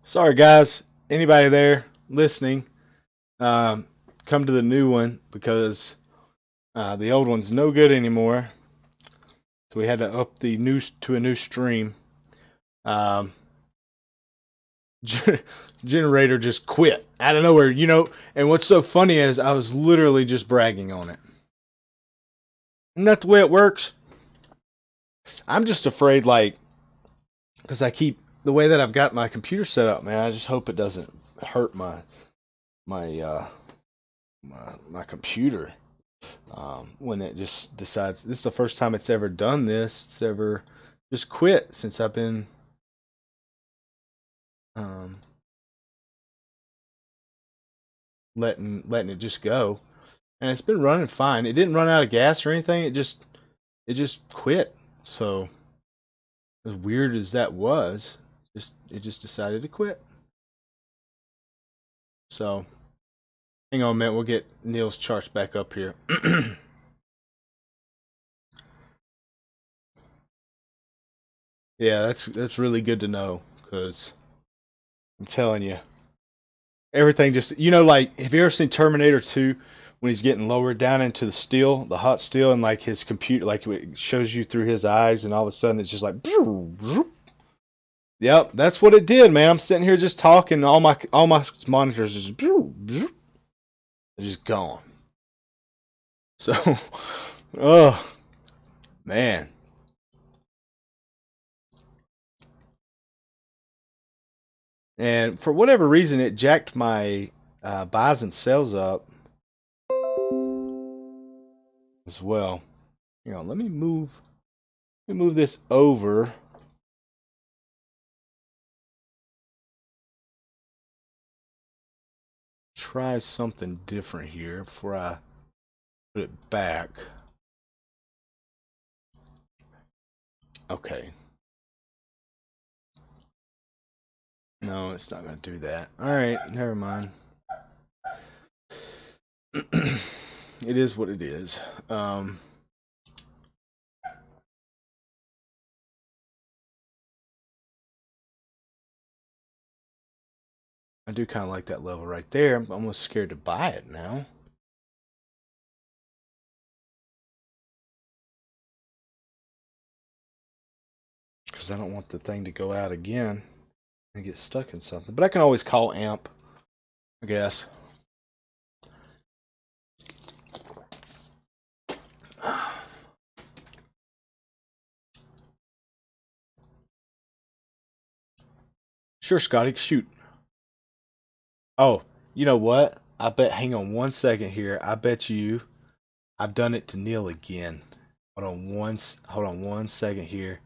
Sorry, guys. Anybody there listening, um, come to the new one because the old one's no good anymore. So we had to up the news to a new stream. Um, generator just quit out of nowhere, And what's so funny is I was literally just bragging on it. Isn't that the way it works? I'm just afraid, because I keep the way that I've got my computer set up, man. I just hope it doesn't hurt my my computer. When it just decides this is the first time it's ever done this. It's ever just quit since I've been um, letting it just go, and it's been running fine. It didn't run out of gas or anything. It just quit. So as weird as that was, it just decided to quit. So hang on a minute. We'll get Neal's charts back up here. Yeah, that's really good to know because I'm telling you, everything just like have you ever seen Terminator 2 when he's getting lowered down into the steel, the hot steel, and like his computer, like it shows you through his eyes, and all of a sudden it's just like, yep, that's what it did, man. I'm sitting here just talking, all my monitors are just they're just gone. So, oh man, and for whatever reason, it jacked my buys and sells up as well. Let me move this over. Try something different here before I put it back. Okay. No, it's not going to do that. All right, never mind. It is what it is. I do kind of like that level right there. I'm almost scared to buy it now. Because I don't want the thing to go out again and get stuck in something. But I can always call AMP, I guess. Sure, Scotty, shoot. Oh, you know what? I bet, hang on one second here. I bet you I've done it to Neal again. Hold on one second here.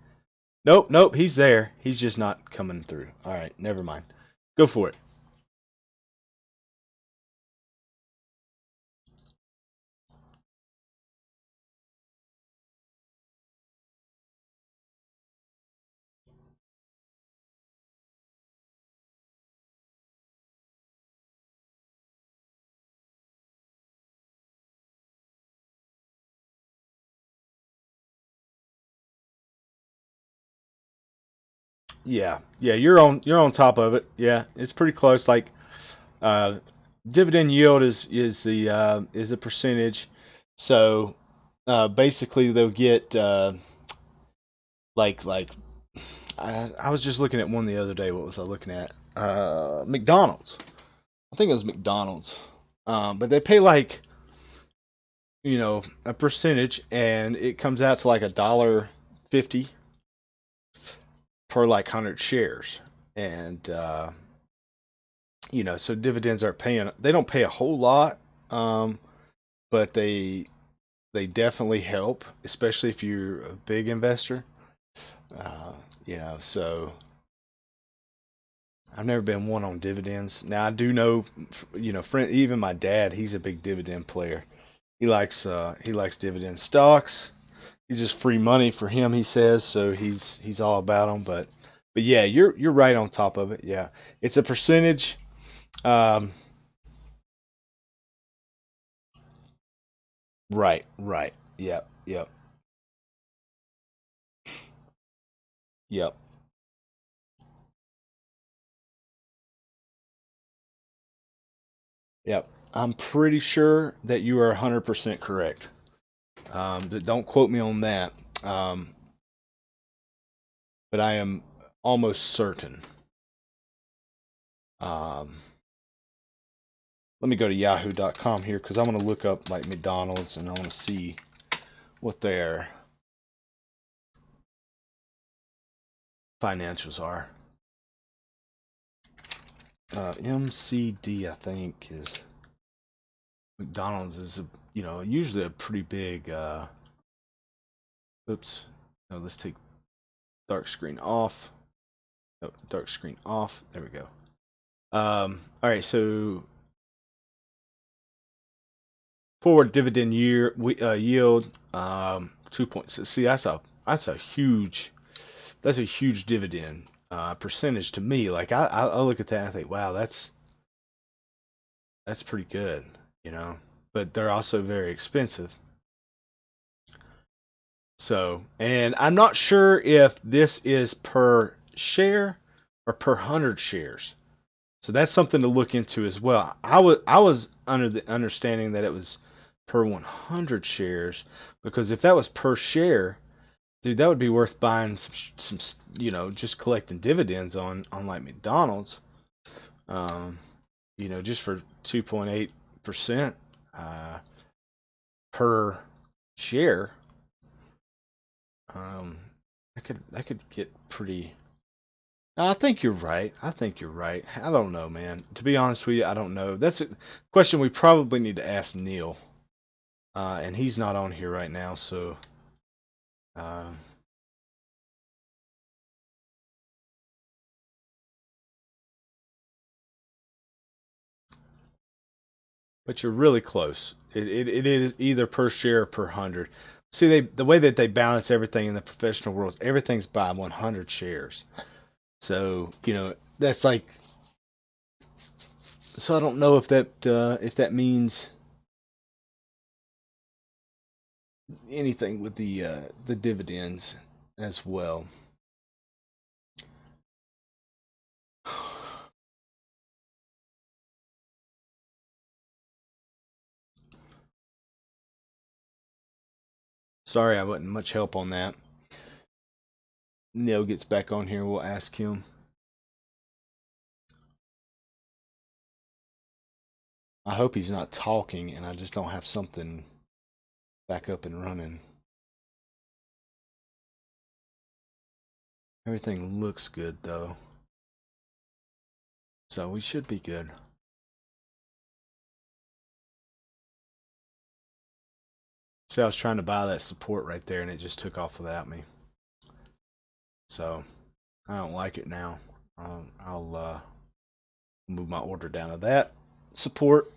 Nope, nope, he's there. He's just not coming through. All right, never mind. Go for it. Yeah, yeah, you're on top of it. Yeah, it's pretty close. Like uh, dividend yield is a percentage. So basically, they'll get like I was just looking at one the other day. What was I looking at? McDonald's. I think it was McDonald's. But they pay like a percentage, and it comes out to like $1.50 per like 100 shares, and so dividends aren't paying. They don't pay a whole lot, but they definitely help, especially if you're a big investor. Uh, so I've never been one on dividends. Now I do know, friend, even my dad, he's a big dividend player. He likes dividend stocks. It's just free money for him, he says. So he's all about them. But yeah, you're right on top of it. Yeah, it's a percentage. Um, right, right. Yep, yep, yep. Yep. I'm pretty sure that you are 100% correct. Don't quote me on that. Um, but I am almost certain. Um, let me go to yahoo.com here because I want to look up like McDonald's and I want to see what their financials are. MCD, I think, is McDonald's is usually a pretty big. Oops. No, let's take dark screen off. Oh, dark screen off. There we go. All right, so forward dividend yield 2.6. See, that's a huge dividend percentage to me. Like I look at that and I think, wow, that's pretty good, you know. But they're also very expensive. So, and I'm not sure if this is per share or per 100 shares. So that's something to look into as well. I was under the understanding that it was per 100 shares because if that was per share, dude, that would be worth buying some just collecting dividends on like McDonald's. Um, just for 2.8% per share. Um, I could get pretty. I think you're right. I think you're right. I don't know, man. To be honest with you, I don't know. That's a question we probably need to ask Neal, and he's not on here right now. So, uh, but you're really close. It is either per share or per hundred. See, the way that they balance everything in the professional world, everything's by 100 shares. So that's like. So I don't know if that means anything with the dividends as well. Sorry, I wasn't much help on that. Neil gets back on here. We'll ask him. I hope he's not talking and I just don't have something back up and running. Everything looks good though. So we should be good. See, I was trying to buy that support right there and it just took off without me. So I don't like it now. I'll move my order down to that support.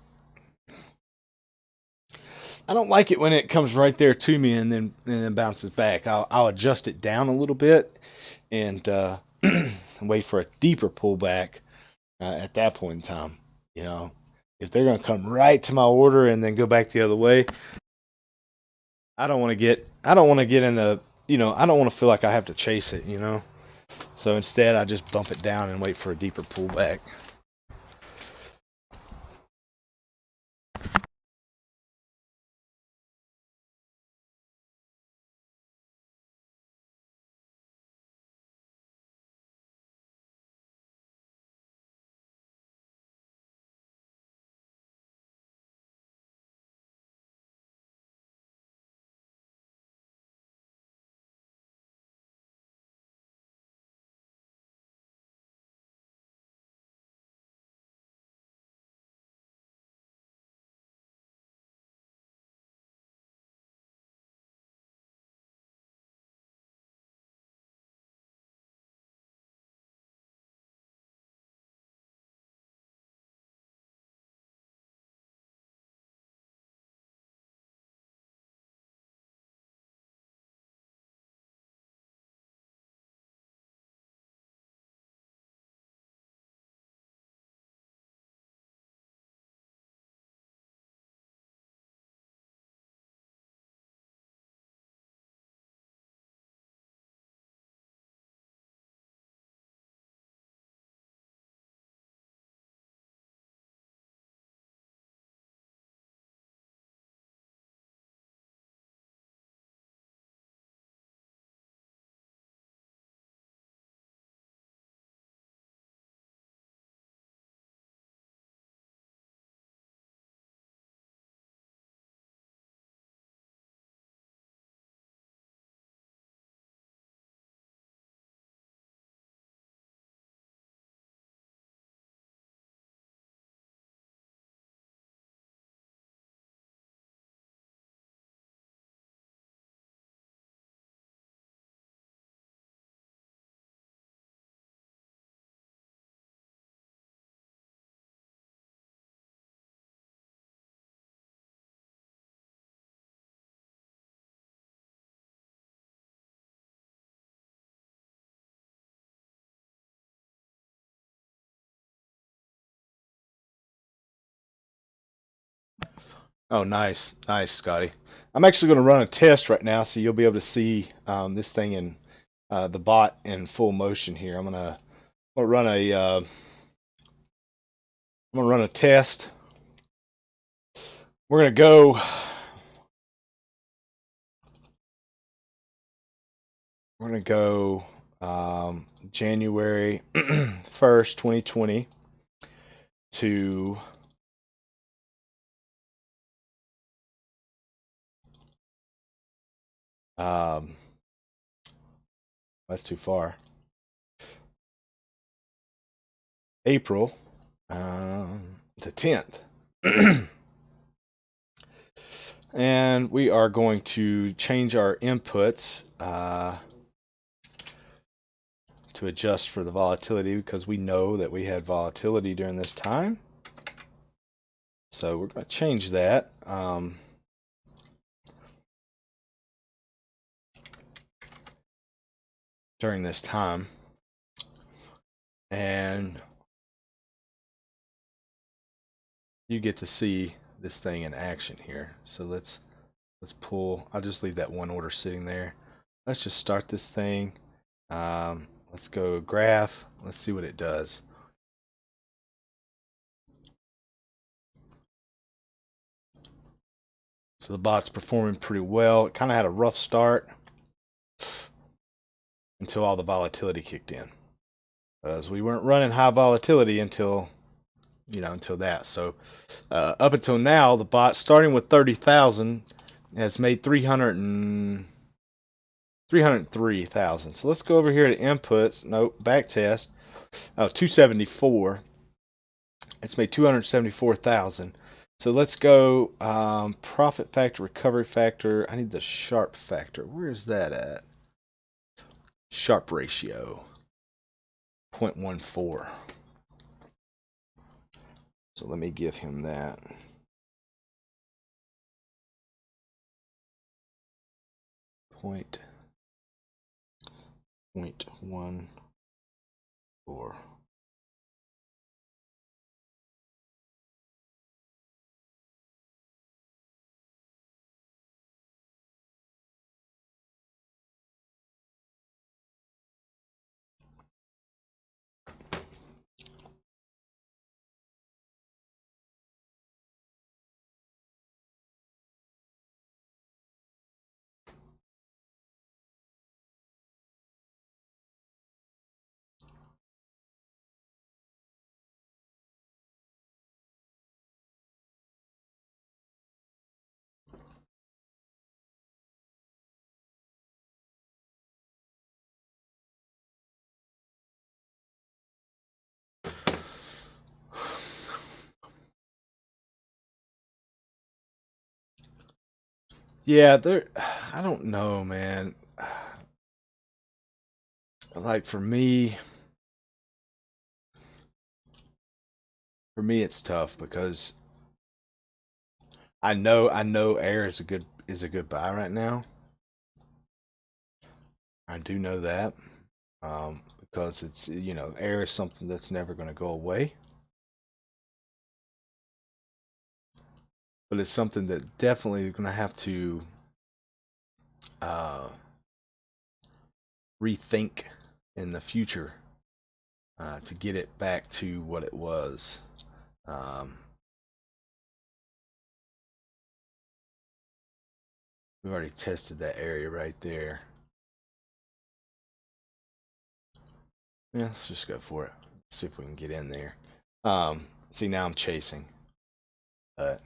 I don't like it when it comes right there to me and then bounces back. I'll adjust it down a little bit and wait for a deeper pullback at that point in time. You know, if they're going to come right to my order and then go back the other way, I don't want to get in the, I don't want to feel like I have to chase it, So instead, I just bump it down and wait for a deeper pullback. Oh, nice, nice, Scotty. I'm actually going to run a test right now, so you'll be able to see this thing in the bot in full motion here. I'm gonna run a test. We're gonna go. We're gonna go January 1st, 2020 to um, that's too far. April the 10th. And we are going to change our inputs to adjust for the volatility because we know that we had volatility during this time. So we're going to change that. During this time. And you get to see this thing in action here. So let's pull. I'll just leave that one order sitting there. Let's just start this thing. Let's go graph. Let's see what it does. So the bot's performing pretty well. It kind of had a rough start until all the volatility kicked in. Because we weren't running high volatility until that. So up until now, the bot starting with 30,000 has made 303,000. So let's go over here to inputs. Nope, back test. Oh, 274. It's made 274,000. So let's go profit factor, recovery factor. I need the Sharpe factor. Where is that at? Sharpe ratio 0.14. So let me give him that. Point 0.14. Yeah, there. I don't know, man. Like for me, it's tough because I know air is a good buy right now. I do know that because it's air is something that's never going to go away, but it's something that definitely you're going to have to uh, rethink in the future to get it back to what it was. Um, we've already tested that area right there. Yeah, let's just go for it. See if we can get in there. See, now I'm chasing. But,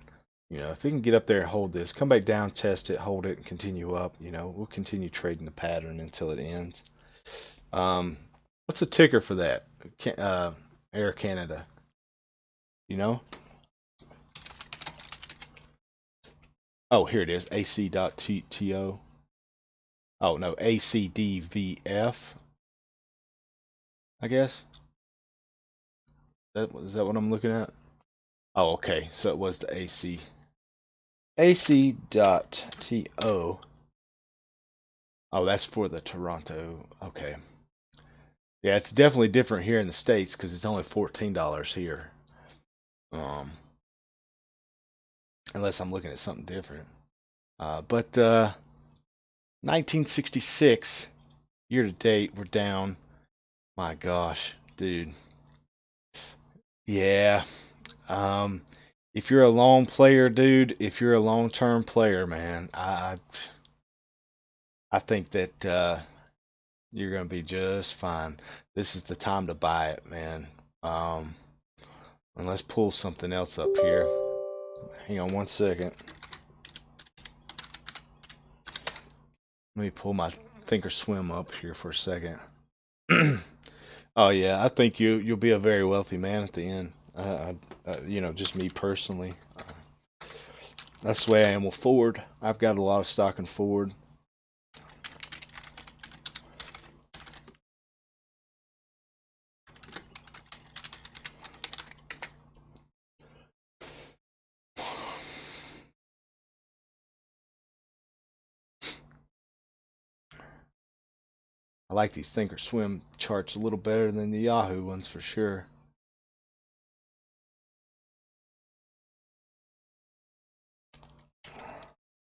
if we can get up there and hold this, come back down, test it, hold it, and continue up, we'll continue trading the pattern until it ends. What's the ticker for that? Air Canada. You know? Oh, here it is. AC.to. Oh, no. ACDVF, I guess. Is that what I'm looking at? Oh, okay. So it was the AC. AC.to. Oh, that's for the Toronto. Okay. Yeah, it's definitely different here in the States because it's only $14 here. Um, unless I'm looking at something different. But 1966 year to date, we're down. My gosh, dude. Yeah. Um, if you're a long player, dude, if you're a long term player, man, I think that you're gonna be just fine. This is the time to buy it, man. Um, and let's pull something else up here. Hang on one second. Let me pull my Thinkorswim up here for a second. Oh yeah, I think you'll be a very wealthy man at the end. Just me personally. That's the way I am with Ford. I've got a lot of stock in Ford. I like these Thinkorswim charts a little better than the Yahoo ones for sure.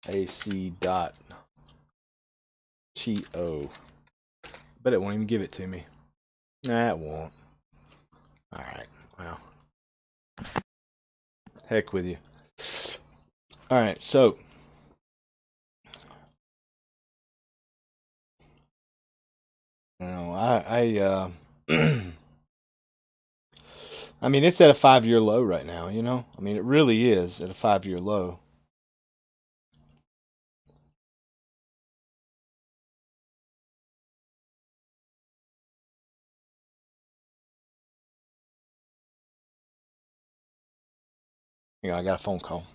AC.to. Bet it won't even give it to me. Nah, it won't. Alright, well, heck with you. Alright, so I mean, it's at a 5 year low right now. I mean, it really is at a 5 year low. I got a phone call.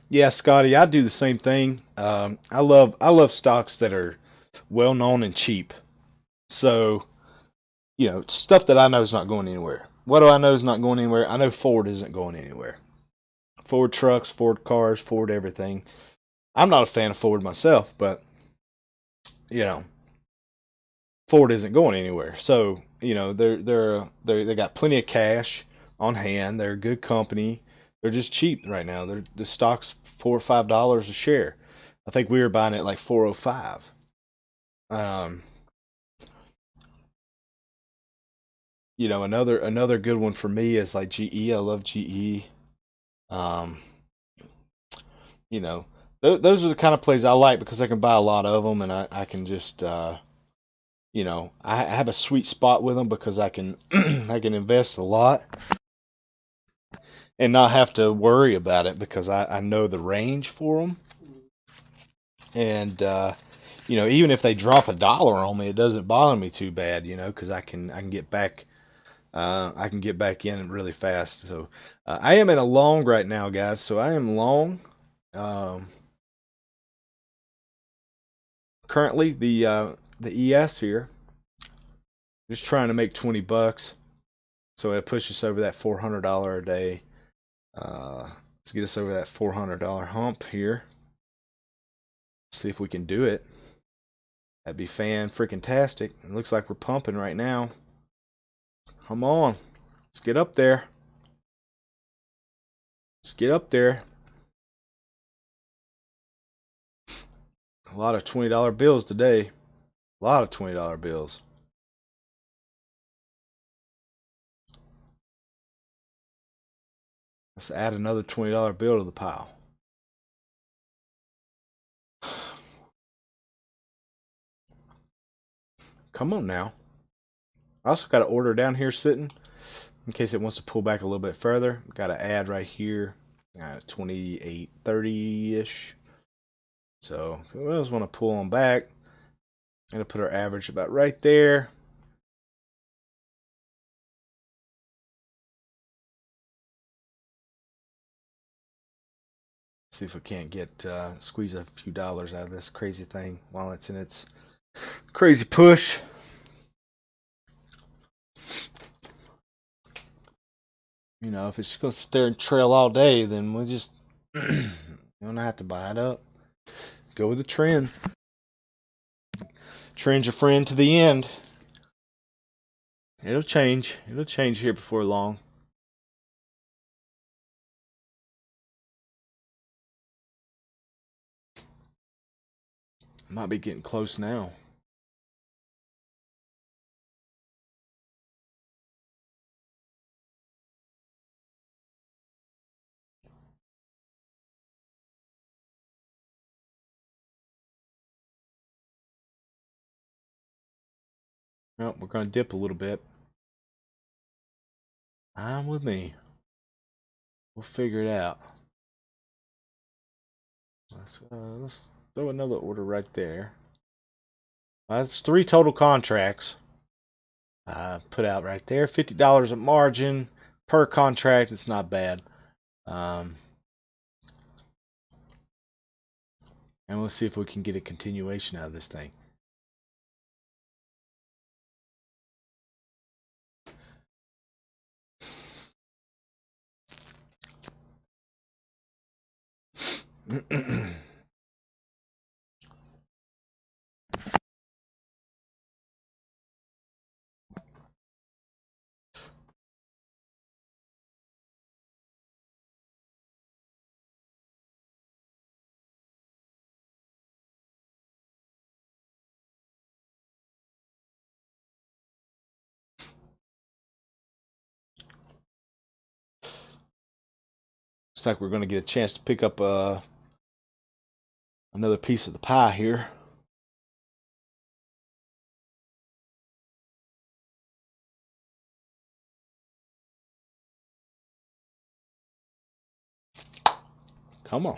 Yeah, Scotty, I do the same thing. I love stocks that are well known and cheap. So stuff that I know is not going anywhere. What do I know is not going anywhere? I know Ford isn't going anywhere. Ford trucks, Ford cars, Ford everything. I'm not a fan of Ford myself, but you know Ford isn't going anywhere. So they got plenty of cash on hand. They're a good company. They're just cheap right now. The stock's $4 or $5 a share. I think we were buying it like 405. Um, another good one for me is like GE. I love GE. Um, you know, those are the kind of plays I like because I can buy a lot of them and I can just I have a sweet spot with them because I can I can invest a lot and not have to worry about it because I know the range for them. And even if they drop $1 on me, it doesn't bother me too bad, because I can get back I can get back in really fast. So I am in a long right now, guys. So I am long. Um, Currently the ES here, just trying to make $20, so it pushes us over that $400 a day. Let's get us over that $400 hump here. See if we can do it. That'd be fan freaking tastic. It looks like we're pumping right now. Come on, let's get up there. Let's get up there. A lot of $20 bills today. A lot of $20 bills. Let's add another $20 bill to the pile. Come on now. I also got an order down here sitting in case it wants to pull back a little bit further. Got an ad right here, 28.30 ish. So if we else want to pull on back, I'm gonna put our average about right there. See if we can't get squeeze a few dollars out of this crazy thing while it's in its crazy push. If it's just gonna sit there and trail all day, then we'll just you don't have to buy it up. Go with the trend. Trend's your friend to the end. It'll change. It'll change here before long. Might be getting close now. Well, we're gonna dip a little bit. I'm with me. We'll figure it out. Let's throw another order right there. That's 3 total contracts. Put out right there. $50 a margin per contract. It's not bad. Um, and we'll see if we can get a continuation out of this thing. Looks like we're going to get a chance to pick up another piece of the pie here. Come on.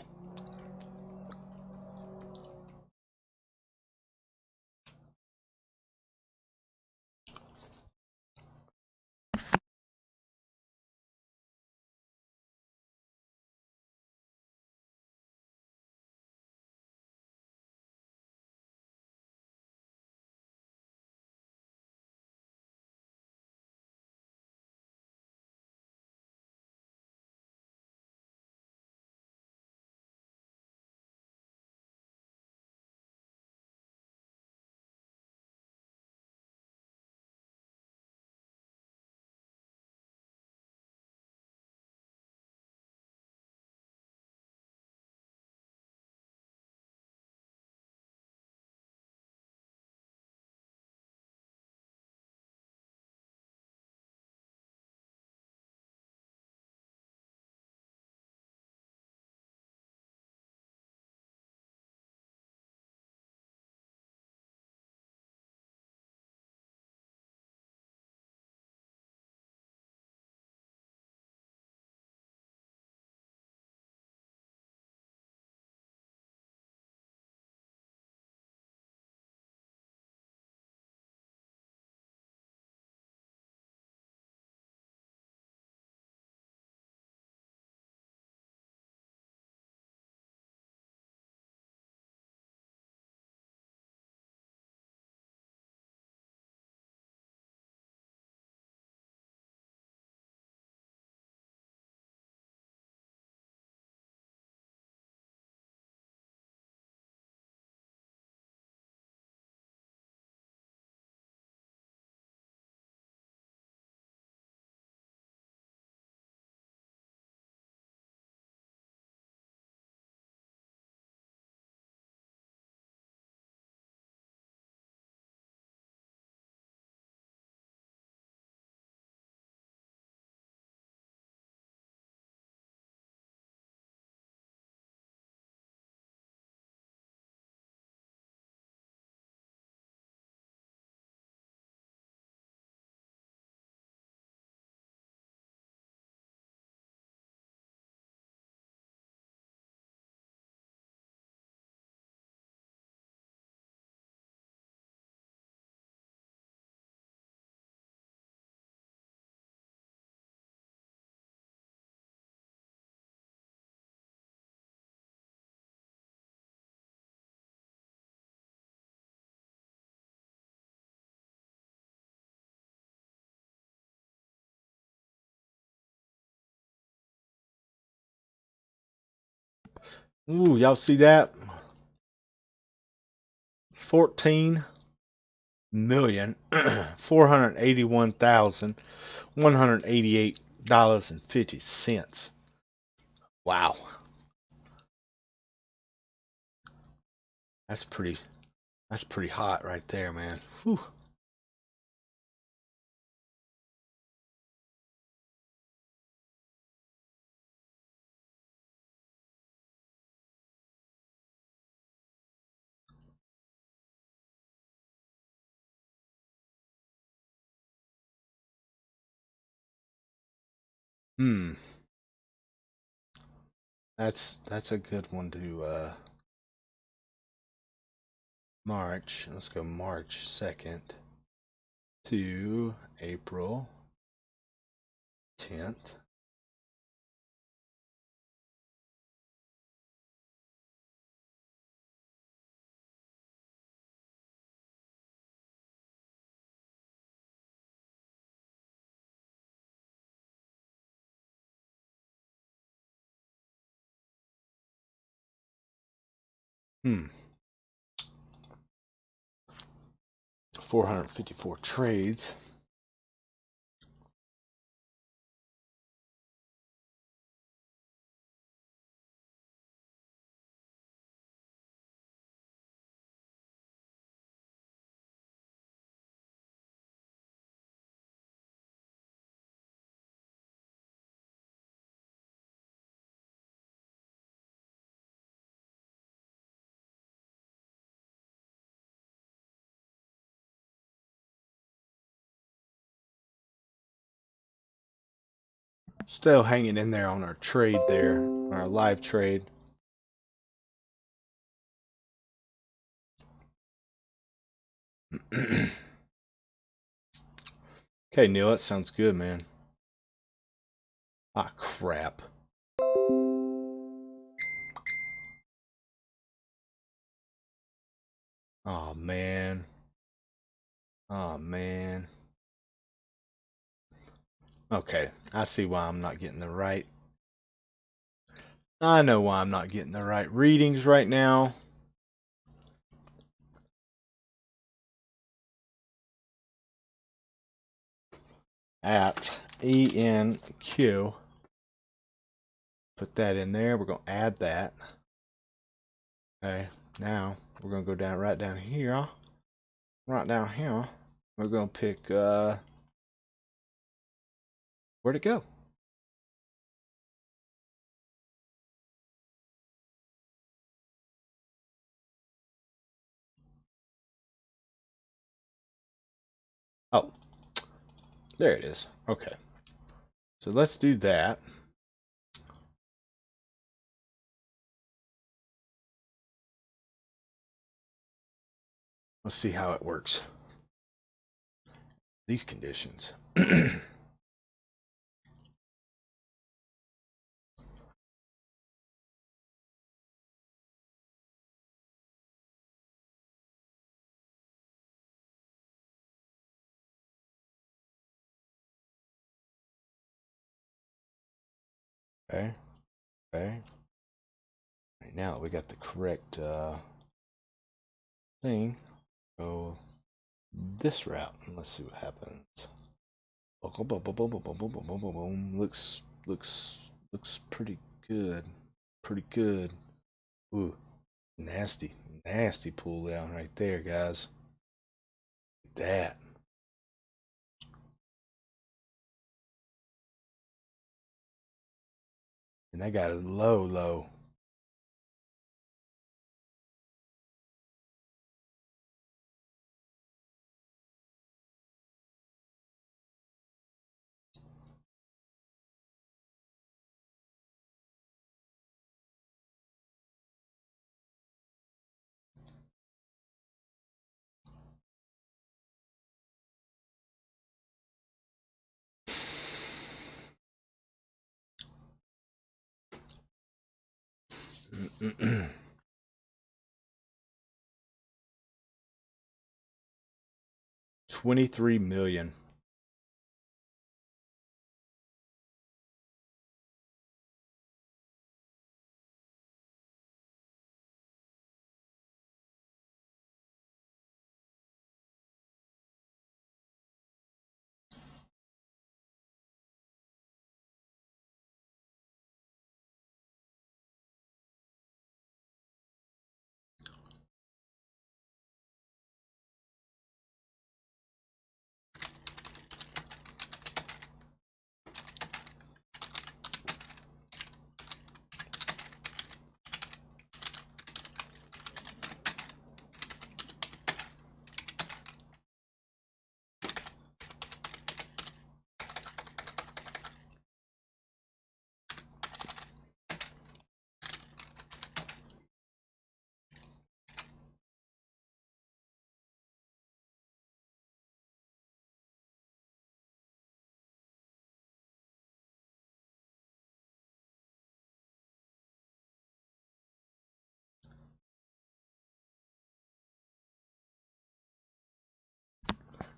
Ooh, y'all see that? 14,481,188.50. Wow. That's pretty hot right there, man. Whew. Hmm. That's a good one to March. Let's go March 2nd to April 10th. Hmm. 454 trades. Still hanging in there on our trade there, on our live trade. Okay, Neil, that sounds good, man. Ah, crap. Oh, man. Oh, man. Okay, I see why I'm not getting the right. I know why I'm not getting the right readings right now. At ENQ. Put that in there. We're going to add that. Okay, now we're going to go down right down here. Right down here. We're going to pick, where'd it go? Oh, there it is. Okay. So let's do that. Let's see how it works. These conditions. Okay. Okay. Right now we got the correct thing. Go this route and let's see what happens. Looks pretty good. Pretty good. Ooh, nasty pull down right there, guys. That. And I got it low. $23 million.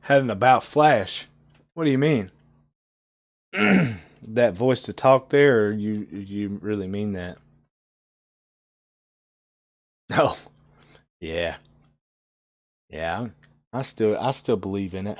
had an about flash. What do you mean? That voice to talk there, or you really mean that? Oh, yeah, yeah. I still believe in it.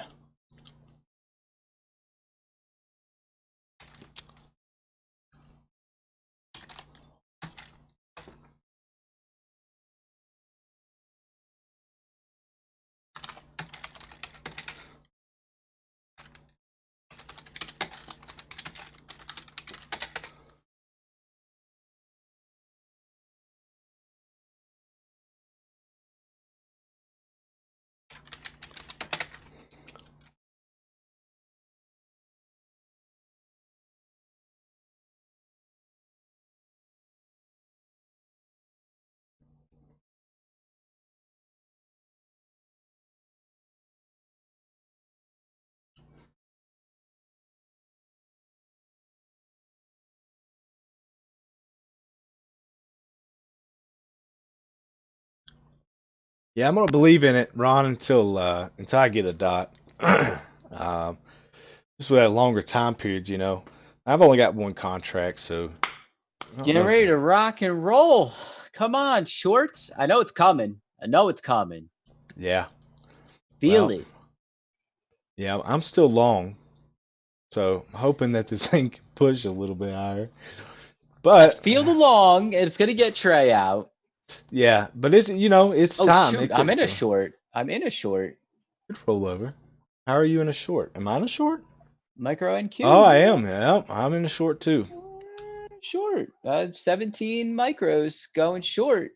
Yeah, I'm gonna believe in it, Ron, until I get a dot. um, just with a longer time period, you know. I've only got one contract, so I don't Getting know if, ready to rock and roll. Come on, shorts. I know it's coming. yeah. Feel Well, it. yeah, I'm still long, so I'm hoping that this thing can push a little bit higher. I But feel the long, and it's gonna get Trae out. yeah, but it's Oh time. shoot, It I'm could in a short. roll over. How are you in a short? Am I in a short? Micro Oh, NQ, I yeah. am. Yeah, I'm in a short too. Short. 17 micros going short.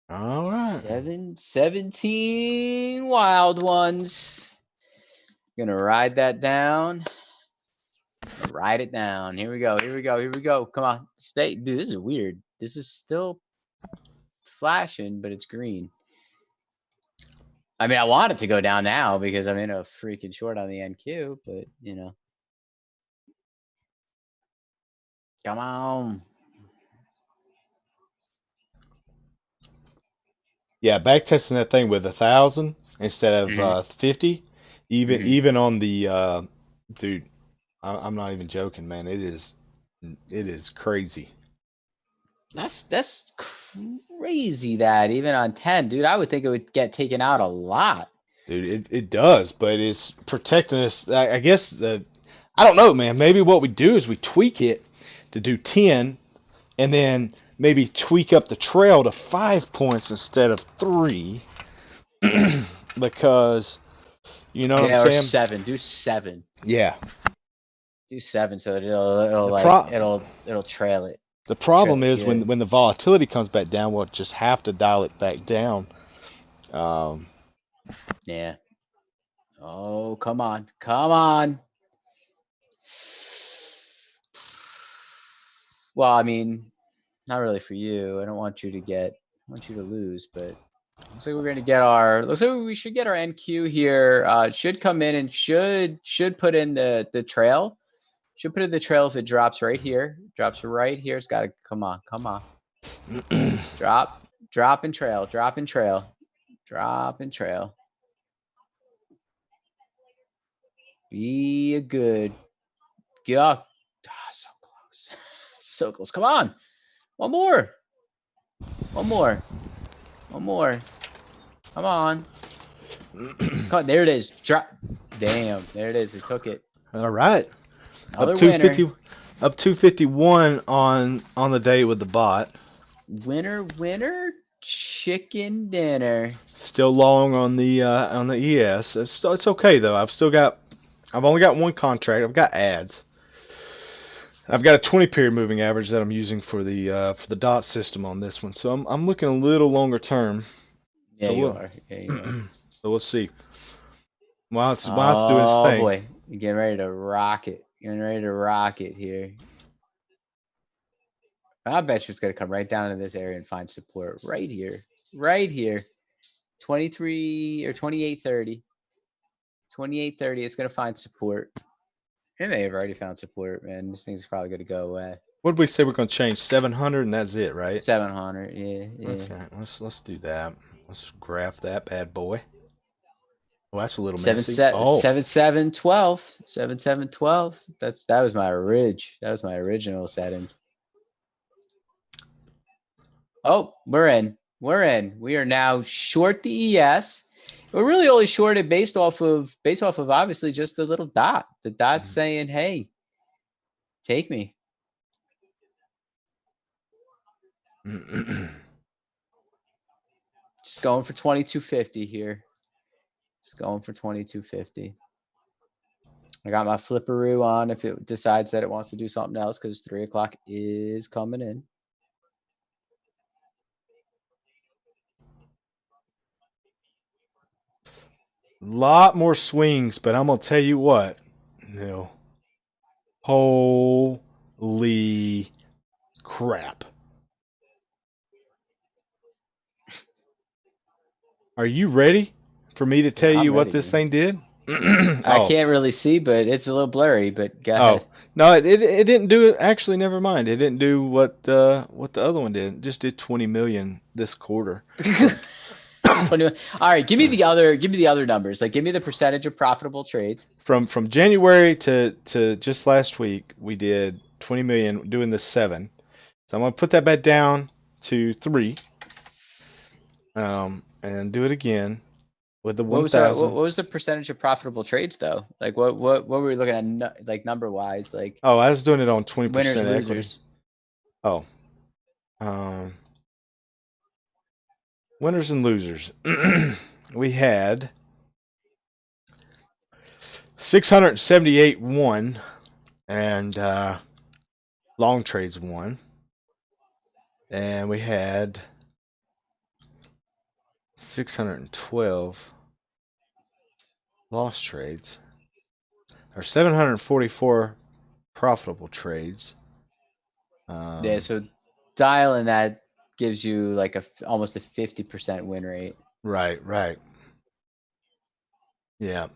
All right. 17 wild ones. Gonna ride that down. Ride it down. Here we go. Come on. Stay. Dude, this is weird. This is still flashing, but it's green. I mean, I want it to go down now because I'm in a freaking short on the NQ, but come on. Yeah, back testing that thing with 1,000 instead of Mhm, 50. Even mhm. even on the dude, I'm not even joking, man. It is crazy, That's crazy that even on 10, dude, I would think it would get taken out a lot. dude. It does, but it's protecting us. I guess I don't know, man. Maybe what we do is we tweak it to do 10, and then maybe tweak up the trail to 5 points instead of three, because you know what I'm Yeah, or saying. 7. Do 7. Yeah. Do 7 so it'll The like pro it'll trail it. The problem Trail it is good. when the volatility comes back down, we'll just have to dial it back down. Um, Yeah. Oh, come on. Come on. Well, I mean, not really for you. I don't want you to lose, but looks like we're going to get looks like we should get our NQ here. Should come in and should put in the trail. Should put in the trail if it drops right here. Drops right here. It's got to come on. Drop and trail. Be a good. Yeah. So close. So close. Come on. One more. Come on. There it is. Drop. Damn. There it is. It took it. all right, up Another winner. 250, up 251 on the day with the bot. Winner. Chicken dinner. Still long on the ES. It's okay though. I've only got one contract. I've got ads. I've got a 20 period moving average that I'm using for the dot system on this one. So I'm looking a little longer term. Yeah, So you we'll are. Yeah, you are. so we'll see. While it's doing its Oh thing. boy. You're getting ready to rock it. Here. I bet you it's going to come right down to this area and find support right here. 23 or 28.30. 28.30. It's going to find support. It may have already found support, man. This thing's probably going to go away. What did we say we're going to change? 700, and that's it, right? 700. Yeah. Okay, let's do that. Let's graph that bad boy. Oh, that's a little 7 messy. 7 Oh, 7 7 12. 7 7 12. That was my That was my original settings. Oh, we're in. We're in. We are now short the ES. We're really only shorted based off of obviously just the little dot. The dot saying, "Hey, take me." Just going for 2250 here. Just going for 2250. I got my flipperoo on if it decides that it wants to do something else because 3 o'clock is coming in. lot more swings, but I'm gonna tell you what, Neal. Holy crap! Are you ready for me to tell I'm you what ready, this dude. thing did? I Oh, can't really see, but it's a little blurry. But go oh ahead. no! It didn't do it. Actually, never mind. It didn't do what the other one did. It just did 20 million this quarter. Just 21. All right, give me the other numbers. Like, give me the percentage of profitable trades. From January to just last week, we did 20 million doing the 7. So I'm gonna put that back down to 3, and do it again with the What was what 1,000. was the percentage of profitable trades though? Like, what were we looking at? Like number wise, like Oh, I was doing it on 20% winners, equity. losers. Oh, um, winners and losers. We had 678 won, and long trades won, and we had 612 lost trades, or 744 profitable trades. Yeah, so dialing that gives you like almost a 50% win rate. Right. Yeah.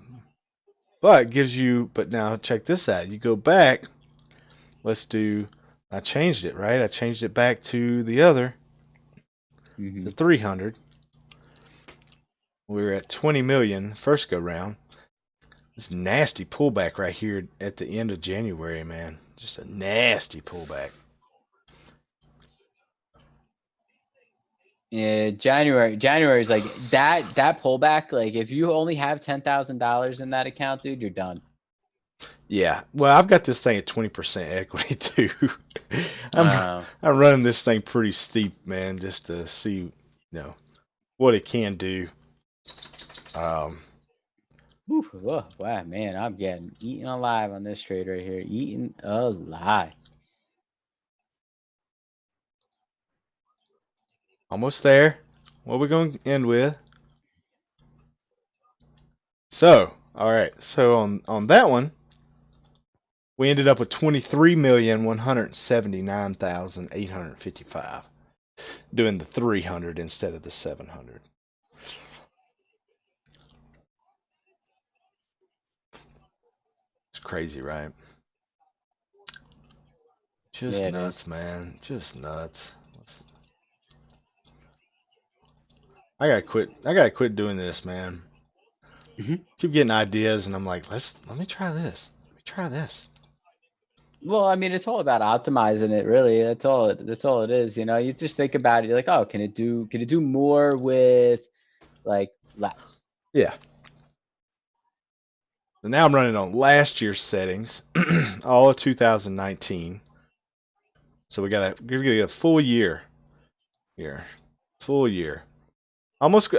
But it gives you, but now check this out. You go back, let's do, I changed it, right? I changed it back to the other, Mm-hmm. the 300. We were at 20 million first go round. This nasty pullback right here at the end of January, man. Just a nasty pullback. Yeah, January is like that pullback. Like, if you only have $10,000 in that account, dude, you're done. Yeah. Well, I've got this thing at 20% equity too. I'm Uh, I'm running this thing pretty steep, man, just to see, what it can do. Um, wow, man, I'm getting eaten alive on this trade right here. Eaten alive. almost there. What are we going to end with? So, all right. So on that one, we ended up with 23,179,855, doing the 300 instead of the 700. It's crazy, right? Just Yeah, it nuts, is. man. Just nuts. I gotta quit. I gotta quit doing this, man. Mhm. Keep getting ideas, and I'm like, let me try this. Let me try this. Well, I mean, it's all about optimizing it, really. That's all it is. You know, you just think about it. You're like, oh, can it do more with like less? Yeah. So now I'm running on last year's settings, all of 2019. So we're gonna get a full year here, full year. I almost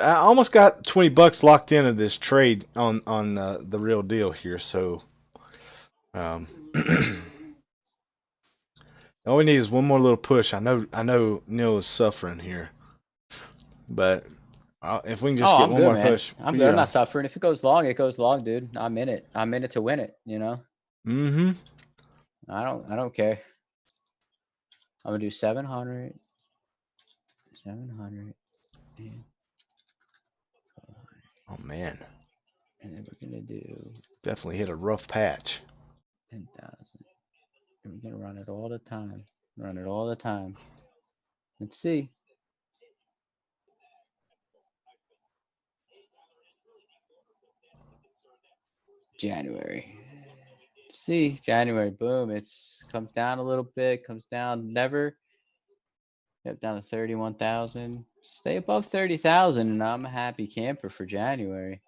got $20 locked into this trade on the real deal here. So um, all we need is one more little push. I know Neal is suffering here, but if we can just Oh, get I'm one good, more man. push, I'm good. I'm not suffering. If it goes long, it goes long, dude. I'm in it. I'm in it to win it. You know. Mm-hmm. I don't care. I'm gonna do 700, 700, Oh man, and then we're gonna do definitely hit a rough patch. 10,000. And we're gonna run it all the time. Run it all the time. Let's see. January. Let's see, January, boom. It's comes down a little bit, comes down, never. Yep, down to 31,000. Stay above 30,000, and I'm a happy camper for January.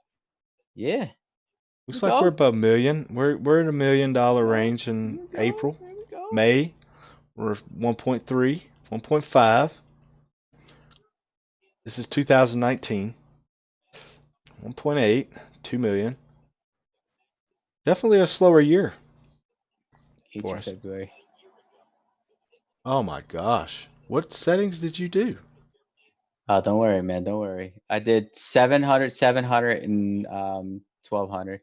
Yeah, here we Looks like we're go. above million. We're in $1 million range Here in we go. April, Here we go. May. We're 1.3, 1.5. This is 2019. 1.8, 2 million. Definitely a slower year Hate for you, us. February. Oh my gosh. What settings did you do? Oh, don't worry, man. Don't worry. I did 700, 700, and 1,200.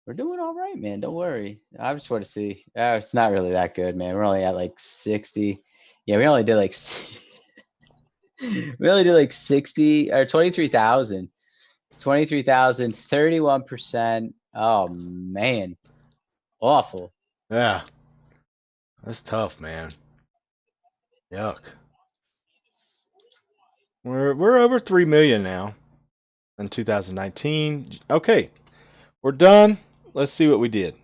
We're doing all right, man. Don't worry. I just want to see. It's not really that good, man. We're only at like 60. Yeah, we only did like we only did like 60 or 23,000. 23,000, 31%. Oh man. Awful. Yeah, that's tough, man. Yuck. We're over 3 million now in 2019. Okay, we're done. Let's see what we did.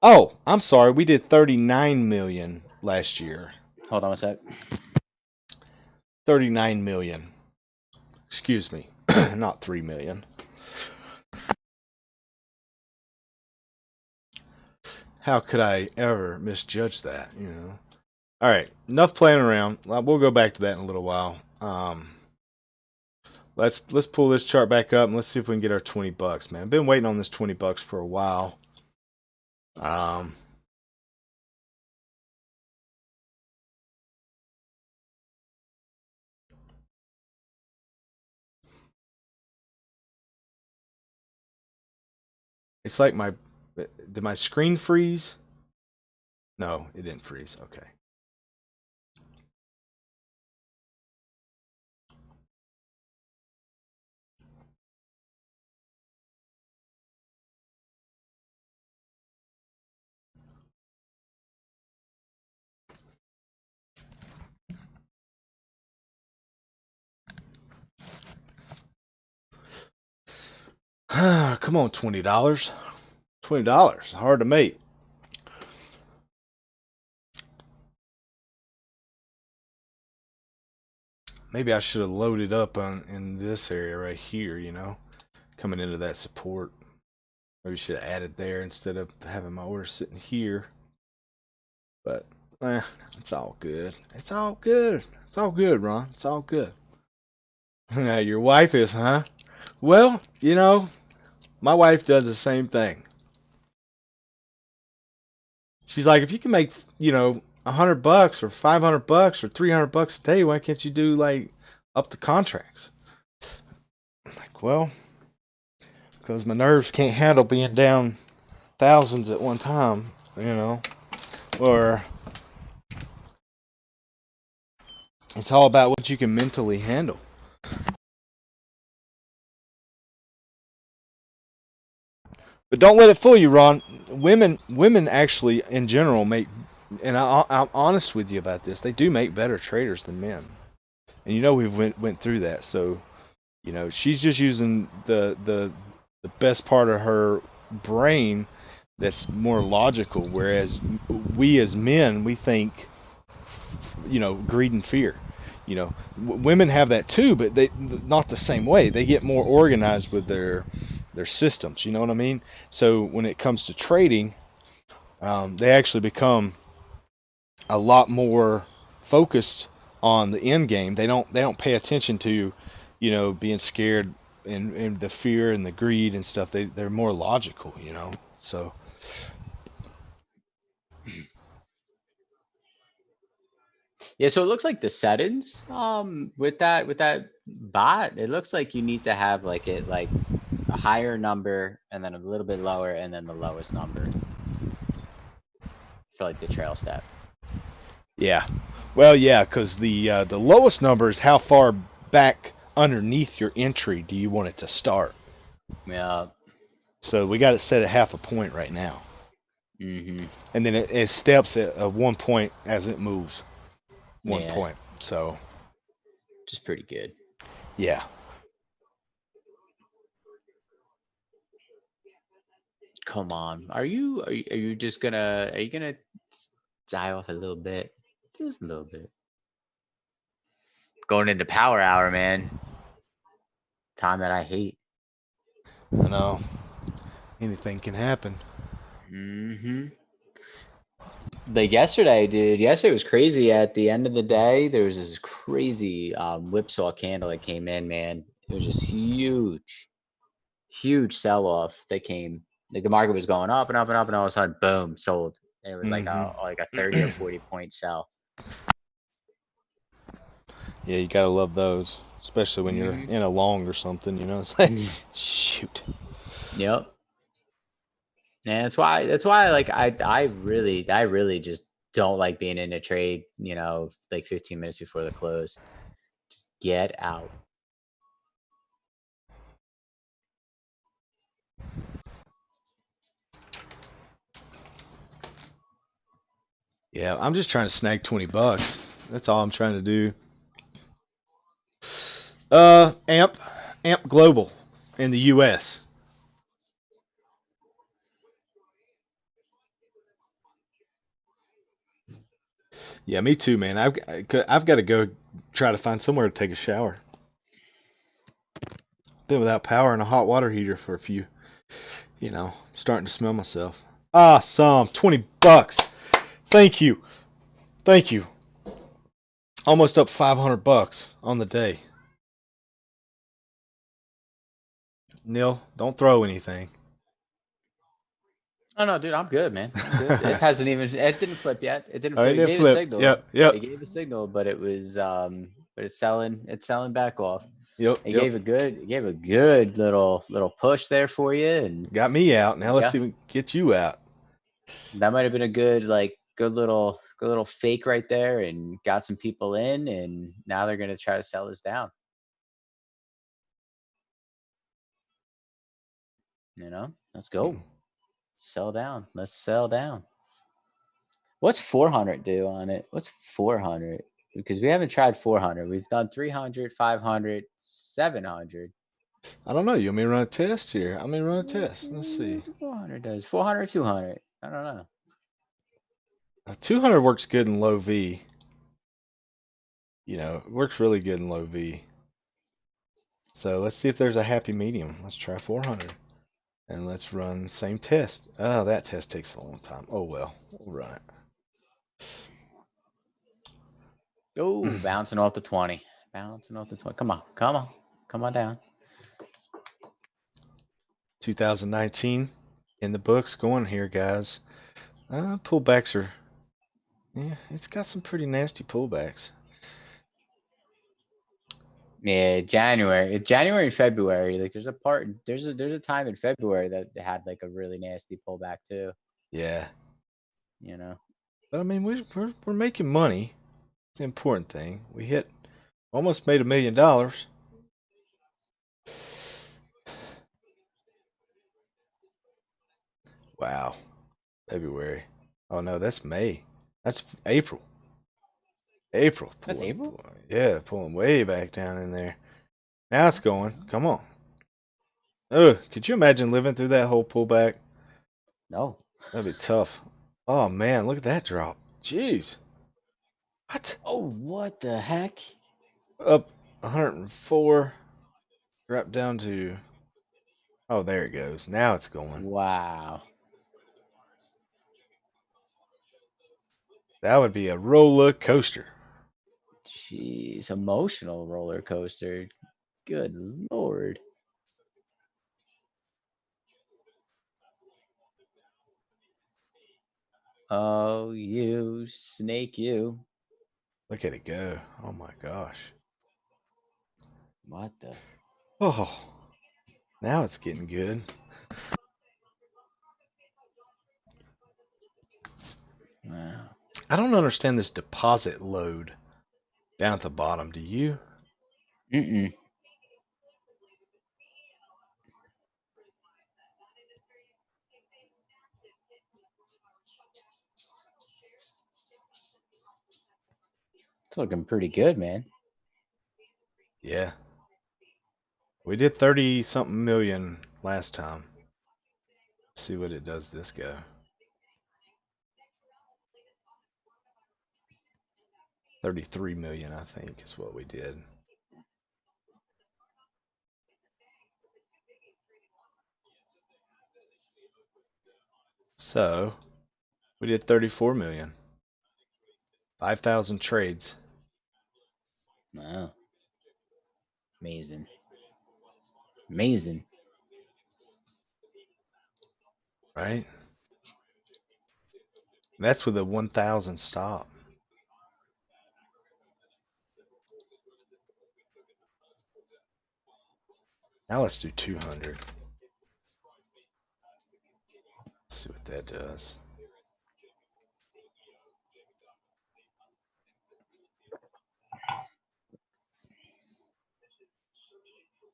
Oh, I'm sorry. We did 39 million last year. Hold on a sec. 39 million. Excuse me. Not 3 million. How could I ever misjudge that, you know? All right, enough playing around. We'll go back to that in a little while. Let's pull this chart back up and let's see if we can get our $20, man. I've been waiting on this $20 for a while. It's like did my screen freeze? No, it didn't freeze. Okay. Come on, $20. $20, hard to make. Maybe I should have loaded up in this area right here, you know, coming into that support. Maybe should have added there instead of having my order sitting here. But it's all good. It's all good. It's all good, Ron. It's all good. Your wife is, huh? Well, you know, my wife does the same thing. She's like, if you can make, you know, $100 or $500 or $300 a day, why can't you do like up the contracts? I'm like, well, because my nerves can't handle being down thousands at one time, you know, or it's all about what you can mentally handle. But don't let it fool you, Ron. Women actually, in general, make, and I'm honest with you about this. They do make better traders than men, and you know we've went through that. So, you know, she's just using the best part of her brain that's more logical, whereas we as men we think, you know, greed and fear. You know, women have that too, but they not the same way. They get more organized with their systems. You know what I mean? So when it comes to trading, they actually become a lot more focused on the end game. They don't pay attention to, you know, being scared and the fear and the greed and stuff. They're more logical. You know, so. Yeah, so it looks like the settings with that bot, it looks like you need to have like a higher number and then a little bit lower and then the lowest number for like the trail step. Yeah. Well, yeah, because the lowest number is how far back underneath your entry do you want it to start. Yeah. So we got it set at half a point right now, and then it steps at 1 point as it moves. 1 point. So Just pretty good. yeah. Come on. Are you just gonna are you gonna die off a little bit? Just a little bit. Going into power hour, man. Time that I hate. I know anything can happen. Hmm. Like yesterday, dude. Yesterday was crazy. At the end of the day, there was this crazy whipsaw candle that came in, man. It was just huge, huge sell off that came. Like the market was going up and up and up, and all of a sudden, boom, sold. And it was like Hmm. a 30 or 40 point sell. Yeah, you gotta love those, especially when you're Hmm. in a long or something. You know, it's like, shoot. Yep. And that's why like I really just don't like being in a trade, like 15 minutes before the close. Just get out. Yeah, I'm just trying to snag $20. That's all I'm trying to do. Amp Global in the U.S. Yeah, me too, man. I've got to go try to find somewhere to take a shower. Been without power and a hot water heater for a few. Starting to smell myself. Awesome, $20. Thank you, thank you. Almost up $500 on the day. Neil, don't throw anything. Oh no, dude, I'm good, man. I'm good. It Oh, hasn't even it didn't flip yet. It didn't it flip. It did gave a flip. signal. Yep, yep, It gave a signal, but it's selling back off. yep, It yep. gave a good little push there for you, and Got me out. there Now you let's go. see if we can get you out. That might have been a good little fake right there, and got some people in, and now they're gonna try to sell this down. Let's go. Sell down. Let's sell down. What's 400 do on it? What's 400? Because we haven't tried 400. We've done 300, 500, 700. I don't know. You want me to run a test here? I'm gonna run a What test. Let's see. 400 does? 400, 200. I don't know. 200 works good in low V. It works really good in low V. So let's see if there's a happy medium. Let's try 400. And let's run the same test. Oh, that test takes a long time. Oh, well. We'll run it. Oh, bouncing off the 20. Bouncing off the 20. Come on. Come on. Come on down. 2019 in the books going here, guys. Pullbacks are, yeah, it's got some pretty nasty pullbacks. Yeah, January and February. Like there's a time in February that had like a really nasty pullback too. Yeah. You know. But I mean, we're making money. It's the important thing. We almost made $1 million. Wow. February. Oh, no, that's May. That's April. April That's April? yeah, pulling way back down in there. Now it's going. Come on. Ugh, could you imagine living through that whole pullback? No. That'd be tough. Oh man, look at that drop. Jeez. What? Oh, what the heck? Up 104, drop down to. Oh, there it goes. Now it's going. Wow. That would be a roller coaster. Jeez, emotional roller coaster. Good lord. Oh, you snake, you. Look at it go. Oh my gosh. What the? Oh, now it's getting good. Wow. I don't understand this deposit load down at the bottom. Do you? Mm-mm. It's looking pretty good, man. Yeah. We did 30 something million last time. Let's see what it does this go. $33 million, I think, is what we did. So we did 34 million. 5,000 trades. Wow. Amazing. Amazing. Right? That's with a 1,000 stop. Now let's do 200. Let's see what that does.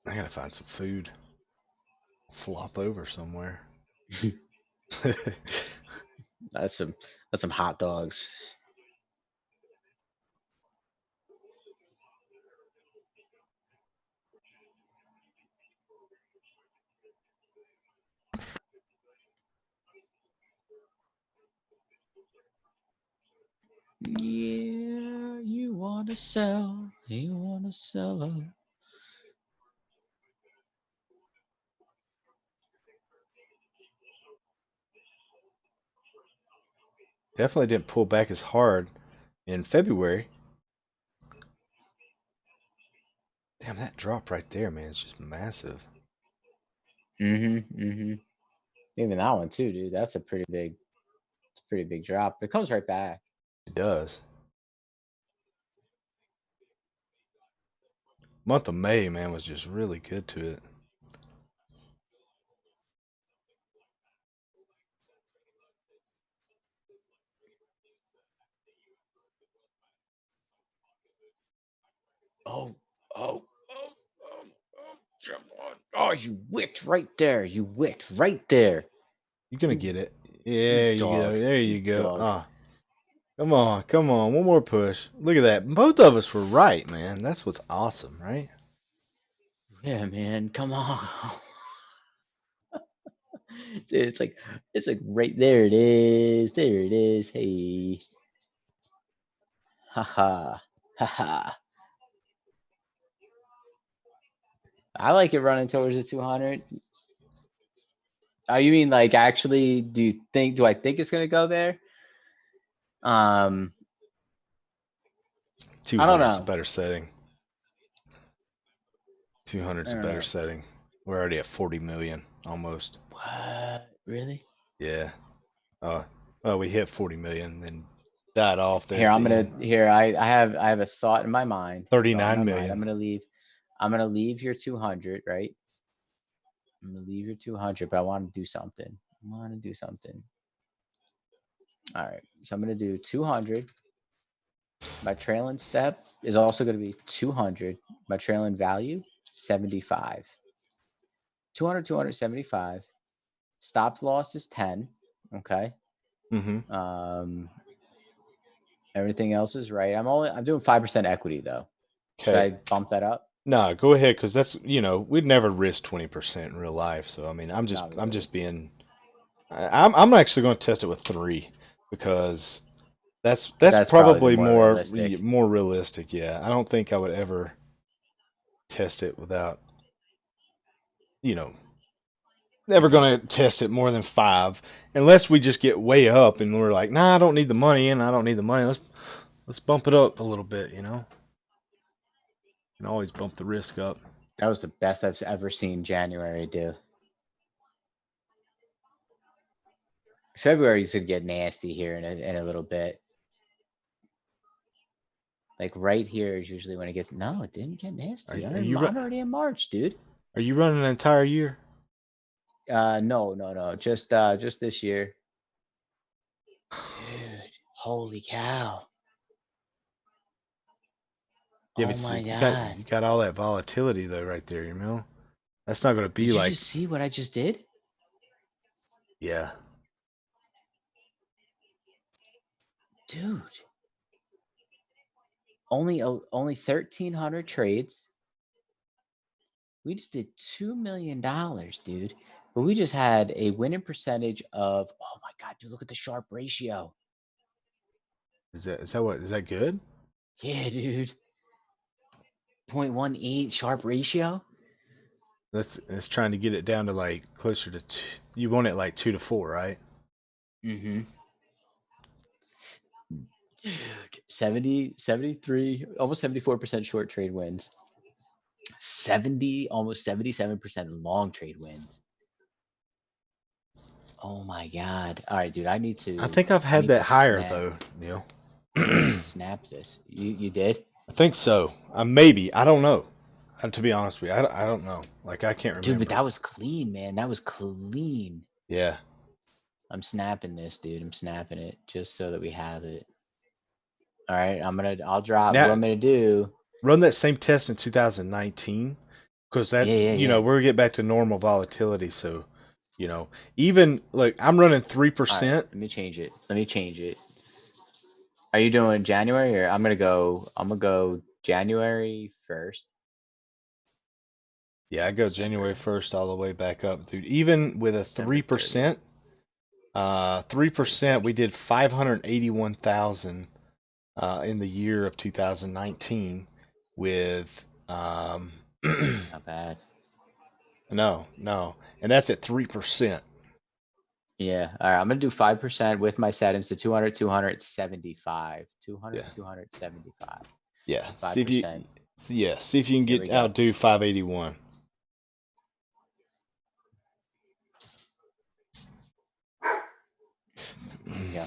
I gotta find some food. Flop over somewhere. That's some hot dogs. Yeah, you wanna sell. You wanna sell. Definitely didn't pull back as hard in February. Damn, that drop right there, man, is just massive. Even that one too, dude. That's a pretty big. It's a pretty big drop. It comes right back. It does. Month of May, man, was just really good to it. Oh, jump on. Oh, you wicked right there. You wicked right there. You're gonna get it. You There you go. dog. There You you go. dog. Ah, come on, come on. One more push. Look at that. Both of us were right, man. That's what's awesome, right? Yeah, man. Come on. Dude, it's like right there it is. There it is. Hey. Haha. Haha. I like it running towards the 200. Oh, you mean like actually do I think it's gonna go there? I don't 200's a know. better setting. I 200's a don't better know. setting. We're already at 40 million almost. What? Really? Yeah. Well, we hit 40 million, then died off there Here, at I'm the gonna end. here, I have a thought in my mind. Thought in 39 my mind. million. I'm gonna leave your 200, right? I'm gonna leave your 200, but I want to do something. I want to do something. All right. So I'm gonna do 200. My trailing step is also gonna be 200. My trailing value 75. 200, 275. Stop loss is 10. Okay. Mm-hmm. Everything else is right. I'm doing 5% equity though. Should Okay. I bump that up? Nah, go ahead, because that's we'd never risk 20% in real life. So I mean, I'm Not just really. being. I'm actually going to test it with 3 because that's That's probably the probably more realistic. more realistic. Yeah, I don't think I would ever test it without you know never going to test it more than 5 unless we just get way up and we're like, nah, I don't need the money and I don't need the money. Let's bump it up a little bit. And always bump the risk up. That was the best I've ever seen January do. February's gonna get nasty here in a little bit. Like right here is usually when it gets. No, it didn't get nasty. I'm already in March, dude. Are you running an entire year? No. Just this year, dude. Holy cow! Yeah, but Oh see, my god! you got all that volatility though right there. That's not going to be Did you like just see what I just did, yeah. dude? Only 1,300 trades. We just did $2 million, dude. But we just had a winning percentage of, oh my God, dude, look at the sharp ratio. Is that good? Yeah, dude. 0.18 sharp ratio. That's trying to get it down to like closer to two. You want it like 2 to 4, right? Mm-hmm. Dude, 70, 73, almost 74% short trade wins. 70, almost 77% long trade wins. Oh my God. All right, dude, I think I've I had need to that higher snap. though, Neil. I need to I snap this. You did? think so. Maybe I don't know. To be honest with you, I don't know. Like I can't Dude, but remember. that was clean, man. That was clean. Yeah. I'm snapping this, dude. I'm snapping it just so that we have it. All right, I'll drop what Now I'm gonna do. run that same test in 2019 because that Yeah, yeah, yeah. we're gonna get back to normal volatility. So even like I'm running All right, 3%. let me change it. Let me change it. Are you doing January or I'm gonna go January 1st. Yeah, I go December January 1st all the way back up, dude. Even with a December 30th. 3%, 3%, we 31st. did 581,000 in the year of 2019 with Not bad. no, and that's at 3%. Yeah. All right. I'm going to do 5% with my settings to 200, 275. 200, Yeah, 275. yeah. See if you, 5%. see if you can Here we get go. outdo 581. Here we go.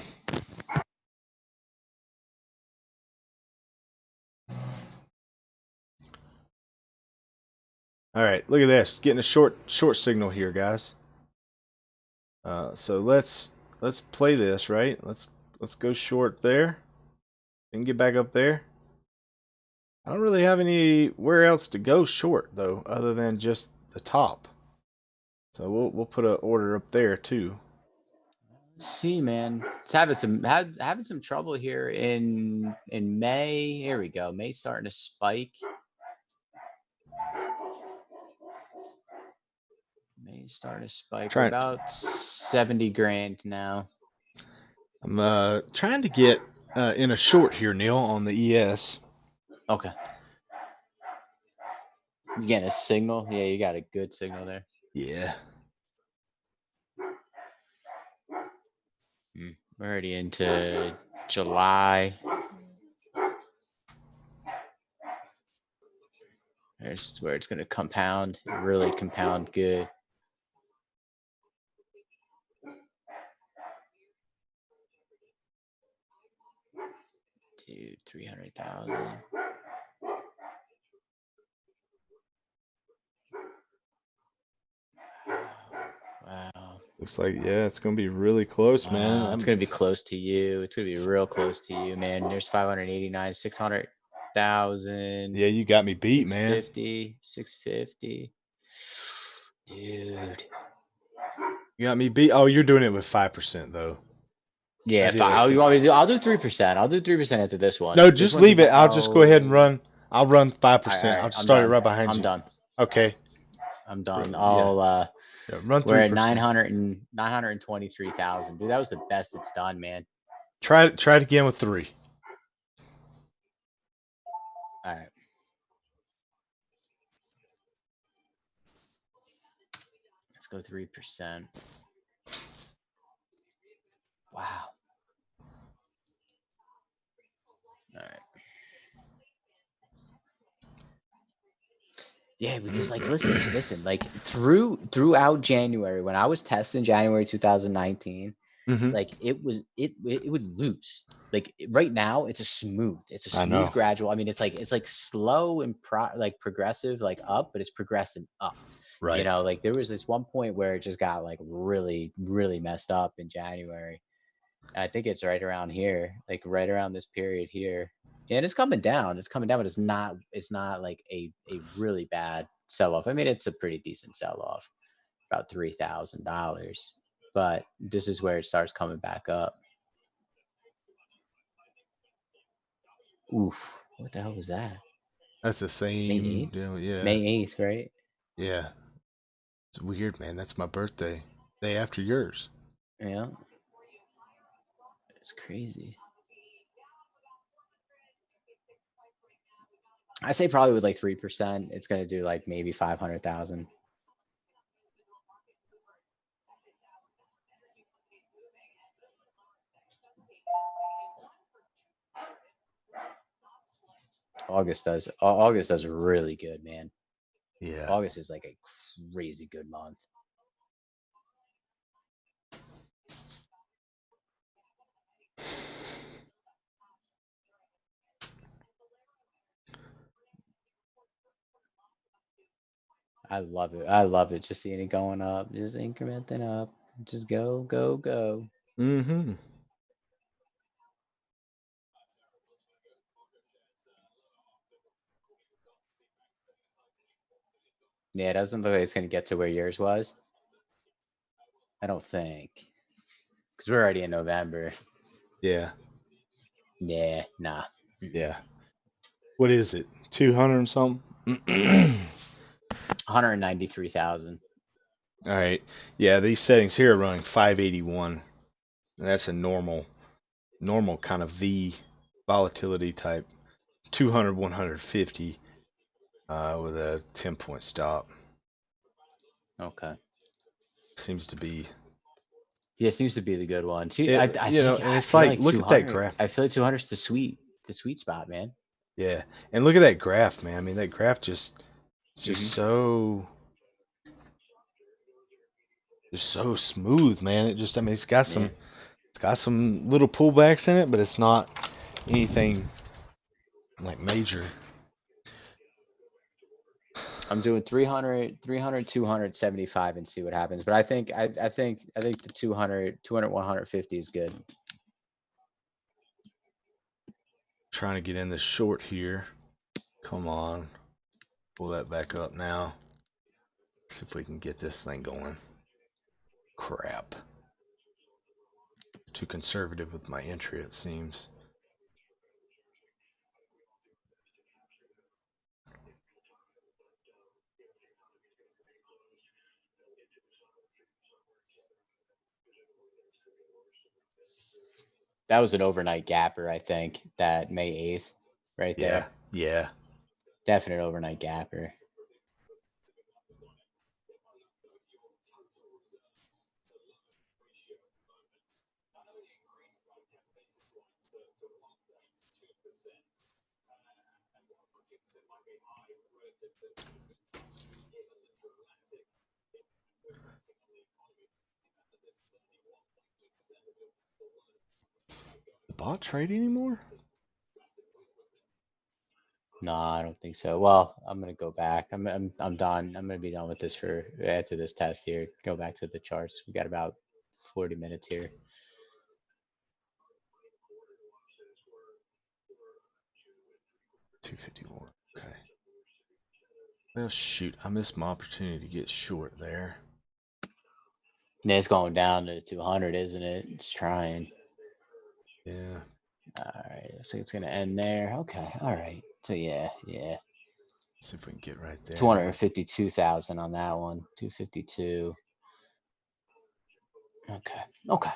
All right, look at this. Getting a short signal here, guys. So let's play this, right? Let's go short there and get back up there. I don't really have anywhere else to go short though, other than just the top. So we'll put an order up there too. Let's see, man. It's having some trouble here in May. Here we go. May starting to spike. May starting to spike. We're Trying, about 70 grand now. I'm trying to get in a short here, Neil, on the ES. Okay. You getting a signal? Yeah, you got a good signal there. Yeah. We're already into July. There's where it's going to compound, really compound good. Dude, 300,000. Wow. Looks like it's gonna be really close, man. Wow. It's going to be close to you. It's going to be real close to you, man. There's 589, 600,000, Yeah, you got me beat, man. 650, 650. Dude. You got me beat. Oh, you're doing it with 5% though. Yeah, did it you want me to do? I'll do 3%. I'll do 3% after this one. No, This just one's leave it. I'll just go ahead and about. run. I'll run All 5%. I'll right, just I'm start it done. right behind I'm you. done. Okay. I'm done. Yeah. I'll Yeah, run We're at 3%. 923,000. Dude, that was the best it's done, man. Try it again with 3. All right. Let's go 3%. Wow. All right. Yeah, because like listen, like throughout January, when I was testing January 2019, Mm-hmm. like it would lose. Like right now, it's a I smooth know. gradual. I mean, it's like slow and progressive, like up, but it's progressing up. Right. Like there was this one point where it just got like really, really messed up in January. And I think it's right around here, like right around this period here. And it's coming down. It's coming down, but it's not like a really bad sell off. I mean, it's a pretty decent sell off, about $3,000. But this is where it starts coming back up. Oof. What the hell was that? That's the May same 8th? deal. Yeah. May 8th, right? Yeah. It's weird, man. That's my birthday. Day after yours. Yeah, it's crazy. I say probably with like 3%, it's gonna do like maybe 500,000. August does really good, man. Yeah. August is like a crazy good month. I love it. I love it. Just seeing it going up, just incrementing up. Just go, go, go. Mm-hmm. Yeah, it doesn't look like it's gonna get to where yours was. I don't think, because we're already in November. Yeah. Yeah, nah. Yeah. What is it? 200 and something? 193,000. All right. Yeah, these settings here are running 581. That's a normal kind of V volatility type. 200, 150 with a 10-point stop. Okay. Seems to be Yeah, seems to be the good one. it, I you know, think and I it's feel like like look at that 200. graph. I feel like 200 is the sweet spot, man. Yeah. And look at that graph, man. I mean, that graph just it's just so smooth, man. It just I mean, Yeah. it's got some little pullbacks in it, but it's not anything like major. I'm doing 300, 300, 275 and see what happens. But I think the 200, 150 is good. Trying to get in the short here. Come on. Pull that back up now. See if we can get this thing going. Crap. Too conservative with my entry, it seems. That was an overnight gapper, I think, that May 8th, right Yeah, there. yeah. Definite overnight gapper. The bot trade anymore? No, I don't think so. Well, I'm gonna go back. I'm done. I'm gonna be done with this for after this test here. Go back to the charts. We got about 40 minutes here. 251. Okay. Well, shoot. I missed my opportunity to get short there. Yeah, it's going down to 200, isn't it? It's trying. Yeah. All right. Looks like it's gonna end there. Okay. All right. So yeah. See if we can get right there. 252,000 on that one. 252. Okay.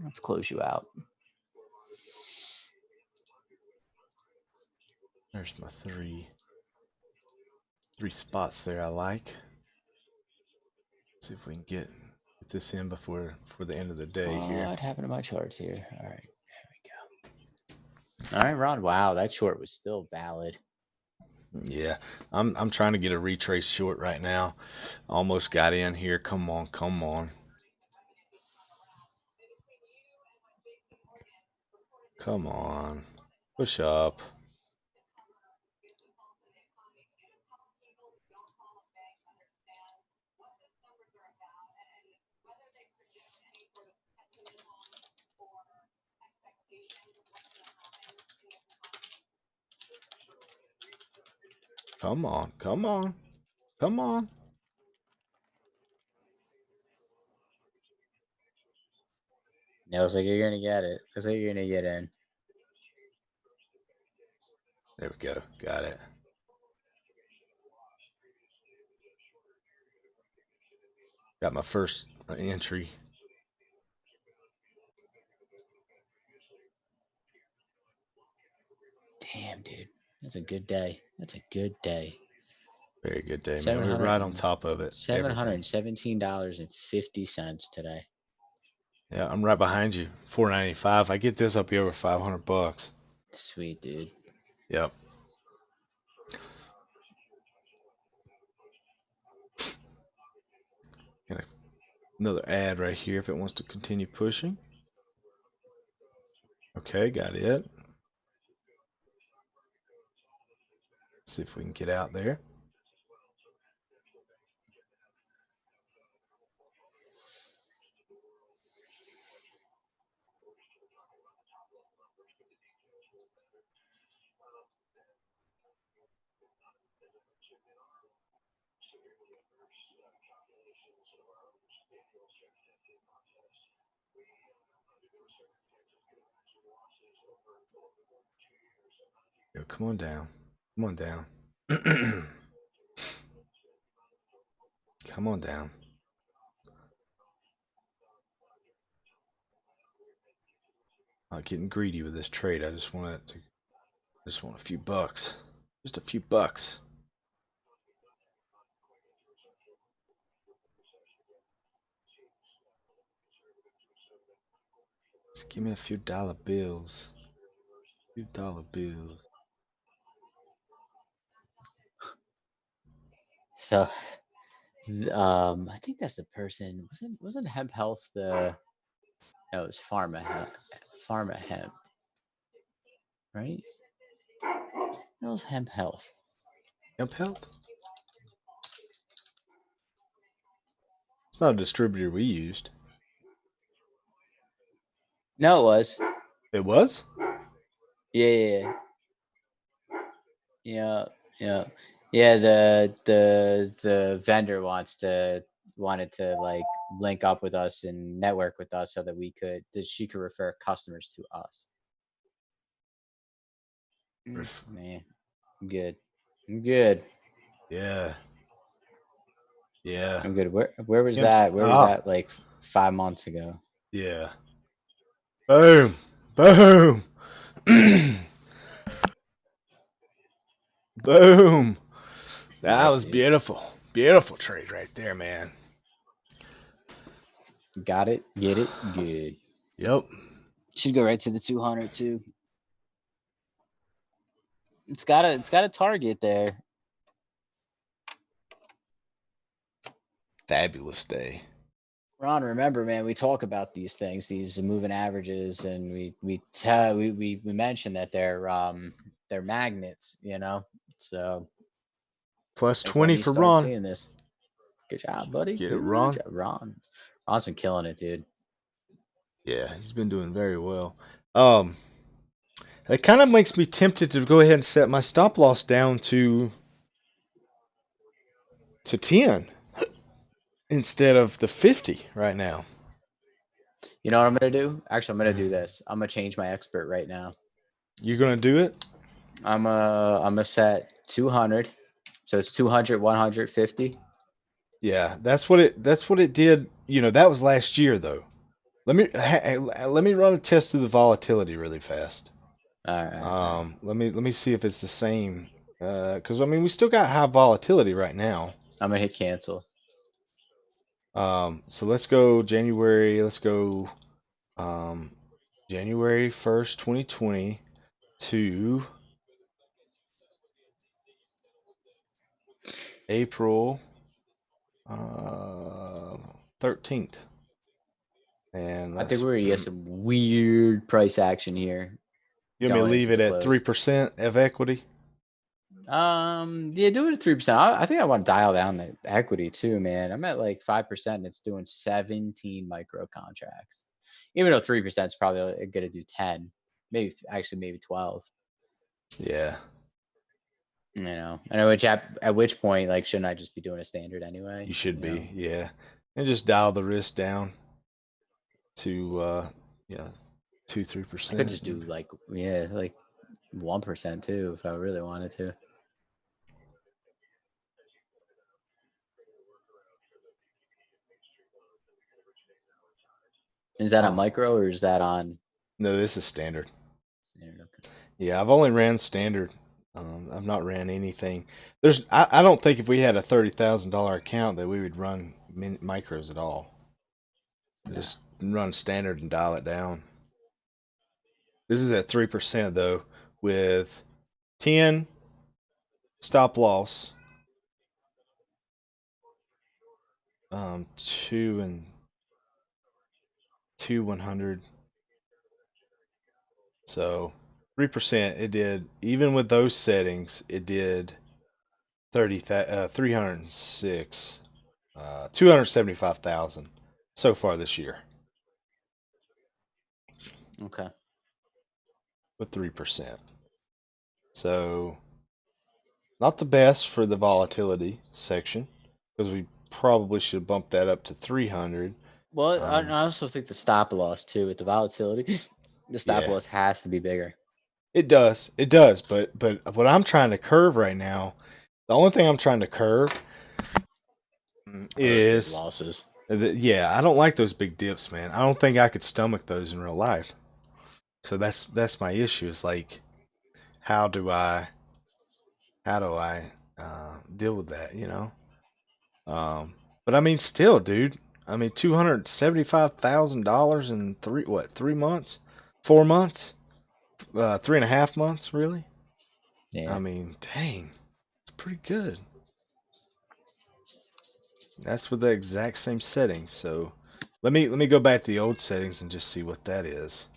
Let's close you out. There's my three spots there I like. See if we can get this in before the end of the day here. What happened to my charts here? All right. There we go. All right, Ron. Wow, that short was still valid. Yeah, I'm trying to get a retrace short right now. Almost got in here. Come on. Come on. Push up. Come on. It looks like you're gonna get it. Looks like you're gonna get in. There we go. Got it. Got my first entry. Damn, dude. That's a good day. That's a good day. Very good day, man. We're right on top of it. Everything. $717.50 today. Yeah, I'm right behind you. $4.95. I get this, I'll be over $500. Sweet, dude. Yep. Got another ad right here if it wants to continue pushing. Okay, got it. See if we can get out there. Yo, come on down. Come on down. Come on down. Not getting greedy with this trade. I just want a few bucks. Just a few bucks. Just give me a few dollar bills. Few dollar bills. So, I think that's the person. Wasn't Hemp Health the? No, it was Pharma Hemp, right? That was Hemp Health. Hemp Health? It's not a distributor we used. No, it was. It was? Yeah. Yeah. The vendor wanted to like link up with us and network with us so that she could refer customers to us. Man, I'm good. I'm good. Yeah. Yeah. I'm good. Where was Hemp's, that? Where was that like 5 months ago? Yeah. Boom. Boom. Boom. That Nice, was dude. beautiful. Beautiful trade right there, man. Got it. Get it. Good. Yep. Should go right to the 200 too. It's got a target there. Fabulous day. Ron, remember, man, we talk about these things, these moving averages, and we mentioned that they're magnets, you know. So Plus I think when 20 you for start Ron. seeing this, good job, buddy. Get it, Good Ron? job, Ron. Ron's been killing it, dude. Yeah, he's been doing very well. It kind of makes me tempted to go ahead and set my stop loss down to 10 instead of the 50 right now. You know what I'm gonna do? Actually, I'm gonna do this. I'm gonna change my expert right now. You're gonna do it? I'm gonna set 200, so it's 200, 150. Yeah, that's what it did. You know, that was last year though. Let me run a test through the volatility really fast. All right. Let me see if it's the same. Because I mean, we still got high volatility right now. I'm gonna hit cancel. So let's go January. Let's go January 1st, 2020 to April 13th. And I think that's we're gonna get some weird price action here. you want me to Going leave into it the at close. 3% of equity? Yeah, do it at 3%. I think I want to dial down the equity too, man. I'm at like 5% and it's doing 17 micro contracts. Even though 3% is probably gonna do 10, maybe 12. Yeah, You know, and at which point, like, shouldn't I just be doing a standard anyway? you should You know, be. Yeah, and just dial the risk down to yeah, I could 2-3%. just do like 1% too if I really wanted to. Is that on Oh, micro or is that on no, this is standard. standard? Okay. Yeah, I've only ran standard. I've not ran anything. I don't think if we had a $30,000 account that we would run micros at all. No. Just run standard and dial it down. This is at 3% though, with 10 stop loss, 2 100. So 3%. It did, even with those settings, it did 306, 275,000 so far this year Okay. with 3%. So not the best for the volatility section, because we probably should bump that up to 300. Well, Um, I also think the stop loss too with the volatility, the stop yeah, loss has to be bigger. it does. But what I'm trying to curve right now, the only thing I'm trying to curve Are those big is, losses? yeah, I don't like those big dips, man. I don't think I could stomach those in real life. So that's my issue. Is like, how do I deal with that? But I mean, still, dude. I mean, $275,000 in 3 months, 4 months, 3.5 months, really. I Yeah. mean, dang, it's pretty good. That's with the exact same settings. So let me go back to the old settings and just see what that is.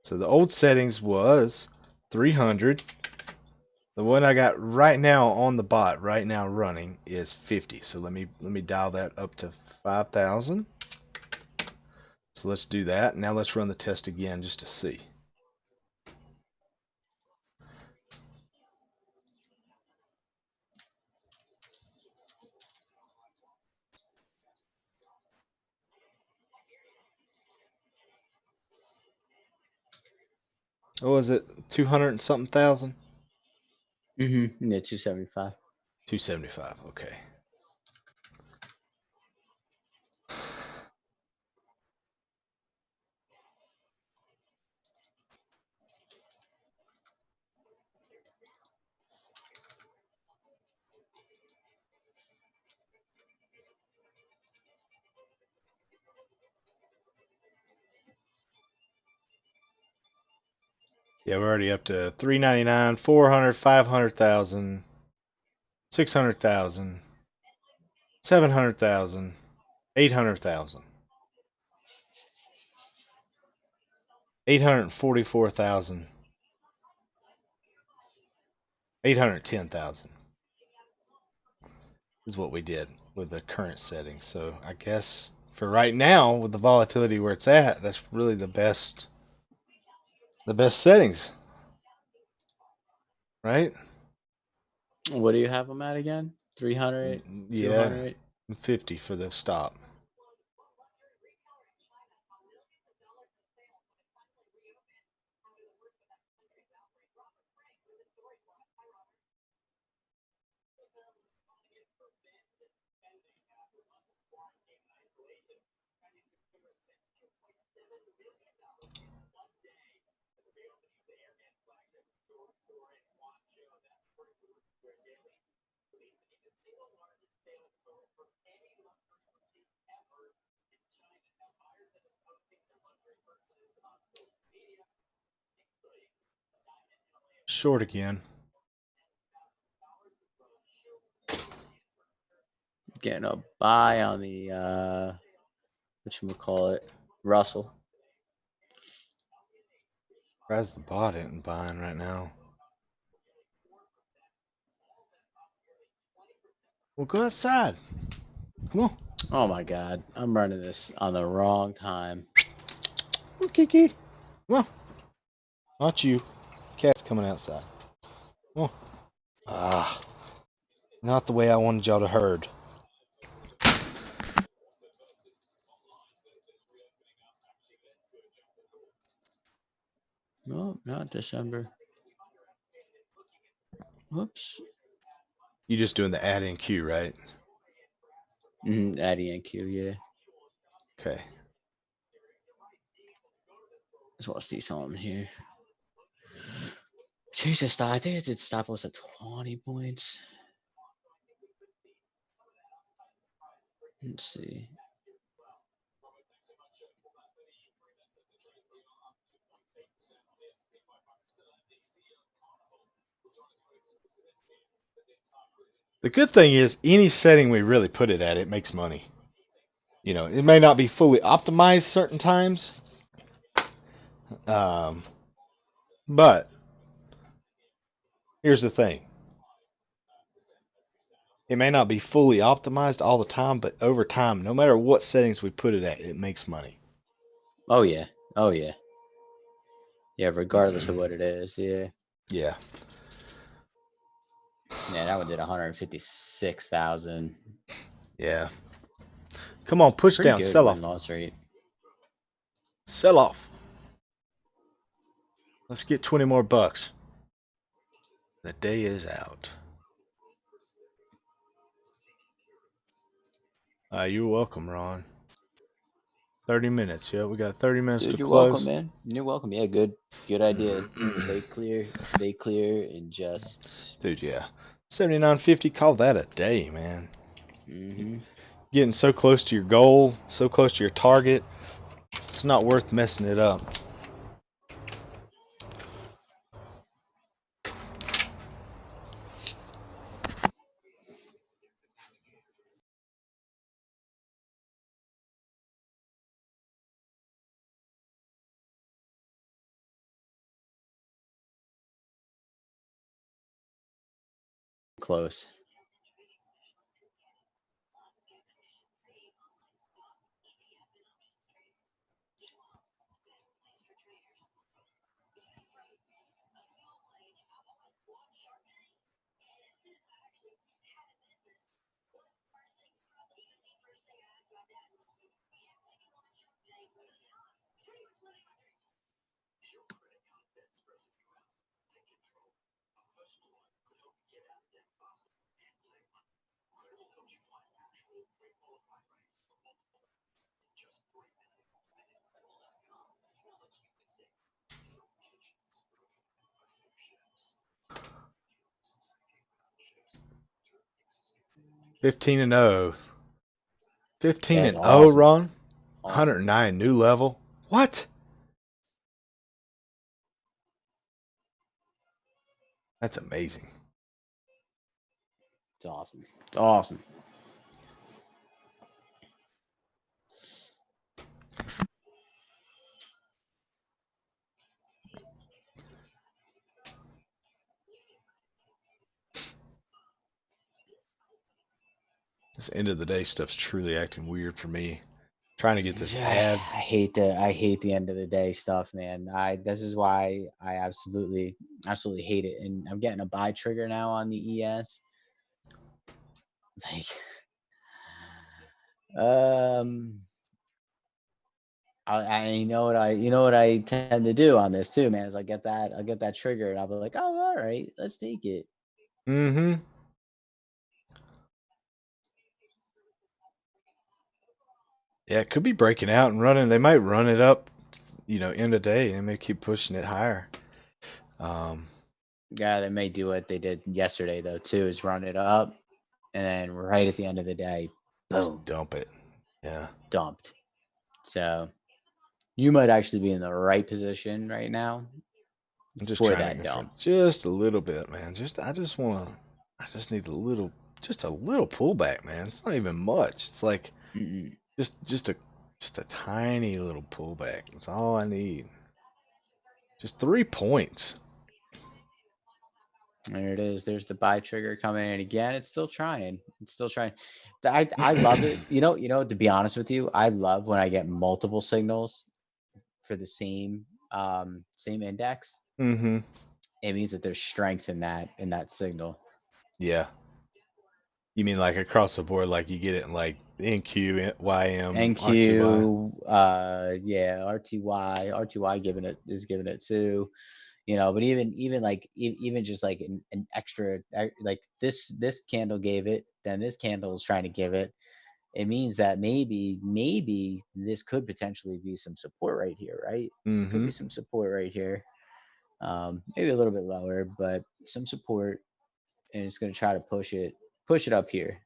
So the old settings was 300. The one I got right now on the bot right now running is 50. So let me dial that up to 5,000. So let's do that. Now let's run the test again just to see. What was it? 200 and something thousand? Mm-hmm. Yeah, 275. 275. Okay. Yeah, we're already up to 399, 400, 500,000, 600,000, 700,000, 800,000, 844,000, 810,000 is what we did with the current settings. So I guess for right now, with the volatility where it's at, that's really the best settings, right? What do you have them at again? 300, Yeah, 200. 50 for the stop. Short again. Getting a buy on the whatchamacallit, Russell. Surprised the bot isn't buying right now. Well, go outside. Come on. Oh my god, I'm running this on the wrong time. Come on, Kiki. Come on. Not you. Cat's coming outside. Come on. Ah, not the way I wanted y'all to herd. No, not December. Whoops. You just doing the add in queue, right? Addy and Q, yeah. Okay. Just want to see something here. Jesus, stop. I think I did stop loss at 20 points. Let's see. The good thing is, any setting we really put it at, it makes money. You know, it may not be fully optimized certain times, um, but here's the thing. It may not be fully optimized all the time, but over time, no matter what settings we put it at, it makes money. Oh yeah. Oh yeah. Yeah, regardless of what it is. Yeah. Yeah. Yeah, that one did 156,000. Yeah. Come on, push Pretty down, good sell win off. loss rate. Sell off. Let's get 20 more bucks. The day is out. You're welcome, Ron. 30 minutes. Yeah, we got 30 minutes Dude, to you're welcome, close. man. You're welcome. Yeah, good idea. Stay clear, and just Dude, yeah. 79.50, call that a day, man. Getting so close to your goal, so close to your target, it's not worth messing it up. close. Fifteen and 0. 15 That's and 0, awesome. Ron. Awesome. 109 new level. What? That's amazing. It's awesome. It's awesome. This end of the day stuff's truly acting weird for me. Trying to get this Yeah, ad. I hate the end of the day stuff, man. This is why I absolutely hate it. And I'm getting a buy trigger now on the ES. Like um you know what I tend to do on this too, man, is I'll get that trigger and I'll be like, oh, all right, let's take it. Mm-hmm. Yeah, it could be breaking out and running. They might run it up, end of day, and they may keep pushing it higher. Yeah, they may do what they did yesterday though too, is run it up and then right at the end of the day, Just boom, dump it. Yeah. dumped. So you might actually be in the right position right now I'm just for trying to that go for dump. just a little bit, man. I just need just a little pullback, man. It's not even much. It's like Mm-mm. just a tiny little pullback. That's all I need. Just 3 points. There it is. There's the buy trigger coming in again. It's still trying. It's still trying. I love it. To be honest with you, I love when I get multiple signals for the same index. Mm-hmm. It means that there's strength in that signal. Yeah. You mean like across the board, like you get it in like NQ, YM, RTY? NQ, yeah, RTY giving it too. But even like even just like an extra, like this candle gave it, then this candle is trying to give it. it means that maybe this could potentially be some support right here, right? Could Mm-hmm. be some support right here. Maybe a little bit lower, but some support, and it's going to try to push it up here.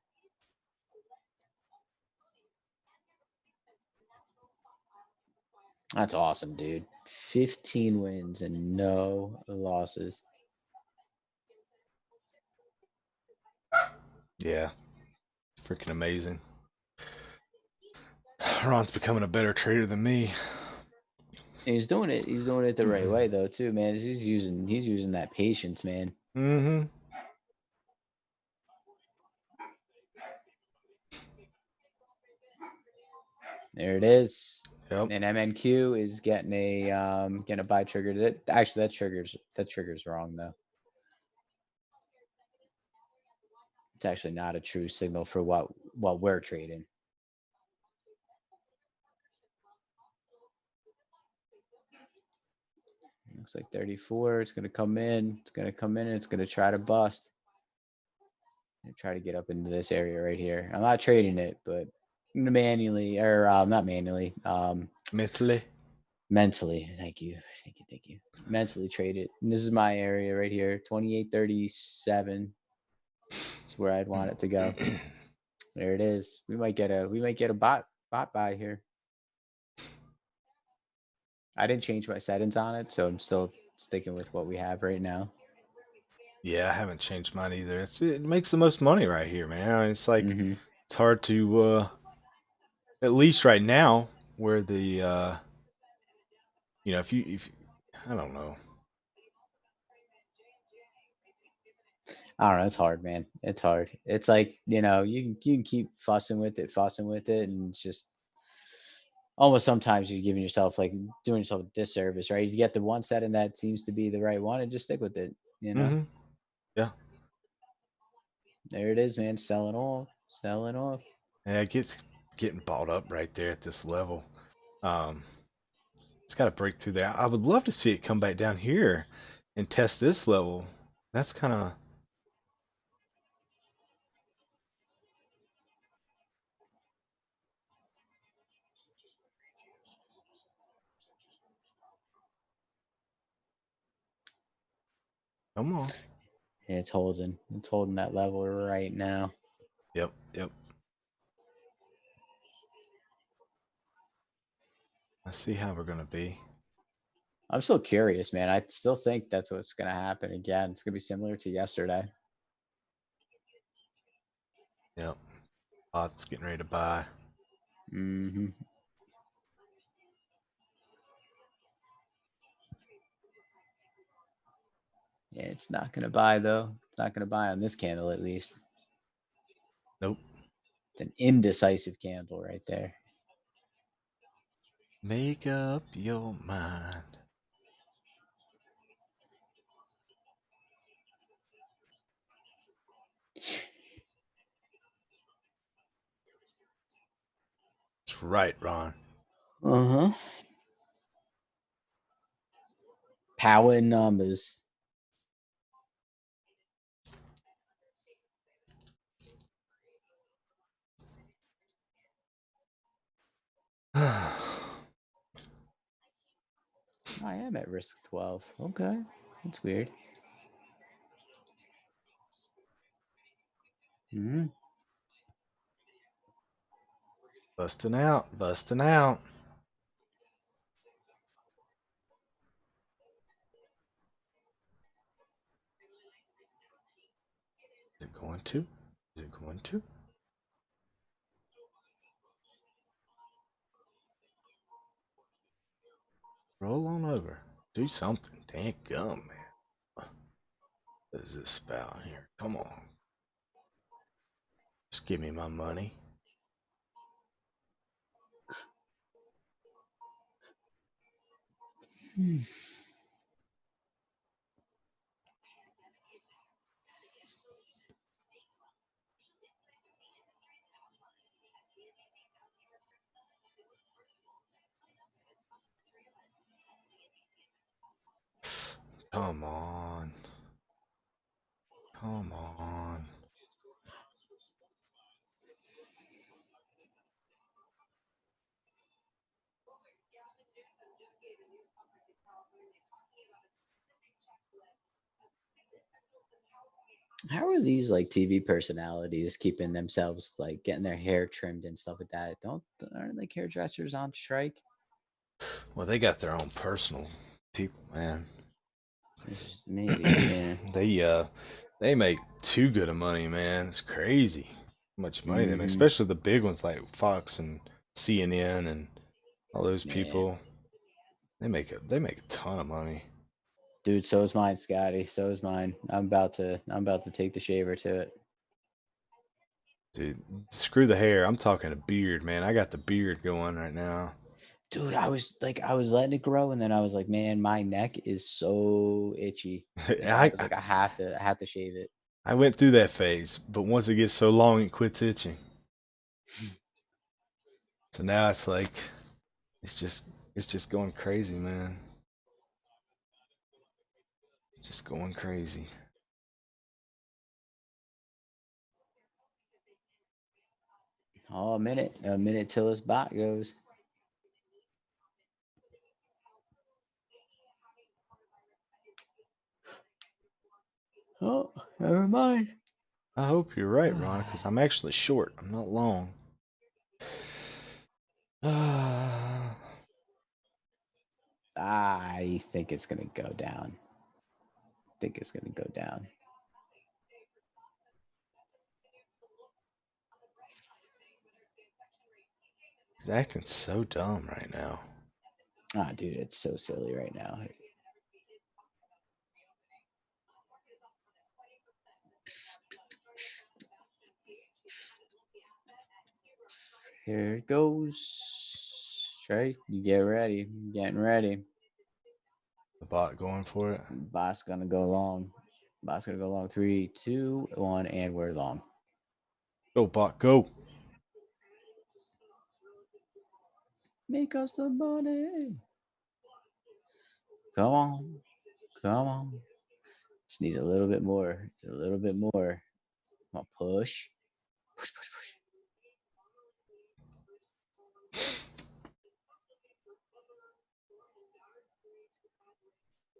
That's awesome, dude. 15 wins and no losses. Yeah, it's freaking amazing. Ron's becoming a better trader than me. And he's doing it. He's doing it the right way though, too, man. He's using that patience, man. Mm-hmm. There it is. Yep. And MNQ is getting a buy trigger. Actually that triggers wrong though. It's actually not a true signal for what we're trading. Looks like 34. It's gonna come in. It's gonna come in and it's gonna try to bust. And try to get up into this area right here. I'm not trading it, but manually or not manually. Mentally. Mentally. Thank you. Mentally trade it. And this is my area right here. 2837. That's where I'd want it to go. There it is. We might get a bot buy here. I didn't change my settings on it, so I'm still sticking with what we have right now. Yeah, I haven't changed mine either. It makes the most money right here, man. It's like Mm-hmm. it's hard to at least right now where the if I don't know. I don't know. It's hard, man. It's hard. It's like you can keep fussing with it, and it's just almost sometimes you're giving yourself like doing yourself a disservice, right? You get the one setting that seems to be the right one, and just stick with it. You know, Mm-hmm. Yeah. there it is, man. Selling off. Yeah, it gets getting balled up right there at this level. Um it's gotta break through there. I would love to see it come back down here and test this level. That's kinda come on. It's holding. It's holding that level right now. Yep, yep. Let's see how we're gonna be. I'm still curious, man. I still think that's what's gonna happen again. It's gonna be similar to yesterday. Yep. Pot's getting ready to buy. Mm-hmm. Yeah, it's not gonna buy though. It's not gonna buy on this candle at least. Nope. It's an indecisive candle right there. Make up your mind. That's right, Ron. Uh-huh. Power in numbers. I am at risk 12. Okay. That's weird. Mm-hmm. Busting out, busting out. Is it going to? Is it going to? Roll on over. Do something. Dang gum, man. What is this about here? Come on. Just give me my money. Come on. Come on. How are these like TV personalities keeping themselves like getting their hair trimmed and stuff like that? Aren't like hairdressers on strike? Well, they got their own personal people, man. This is maybe, yeah. They make too good of money, man. It's crazy how much money they make, Mm-hmm. especially the big ones like Fox and CNN and all those Yeah. people. They make a ton of money. Dude, so is mine, Scotty. So is mine. I'm about to take the shaver to it. Dude, screw the hair. I'm talking a beard, man. I got the beard going right now. Dude, I was letting it grow, and then I was like, man, my neck is so itchy. And I I, was I like, I have to shave it. I went through that phase, but once it gets so long, it quits itching. So now it's like it's just it's just going crazy, man. Just going crazy. Oh, a minute till this bot goes. Oh, never mind. I hope you're right, Ron, because I'm actually short. I'm not long. I think it's gonna go down. I think it's gonna go down. He's acting so dumb right now. Ah, dude, it's so silly right now. Here it goes. Trey, you get ready. Getting ready. The bot going for it. Boss gonna go long. Boss gonna go long. 3, 2, 1, and we're long. Go, bot, go. Make us the money. Come on. Come on. Just needs a little bit more. Just a little bit more. Come on, push. Push, push, push.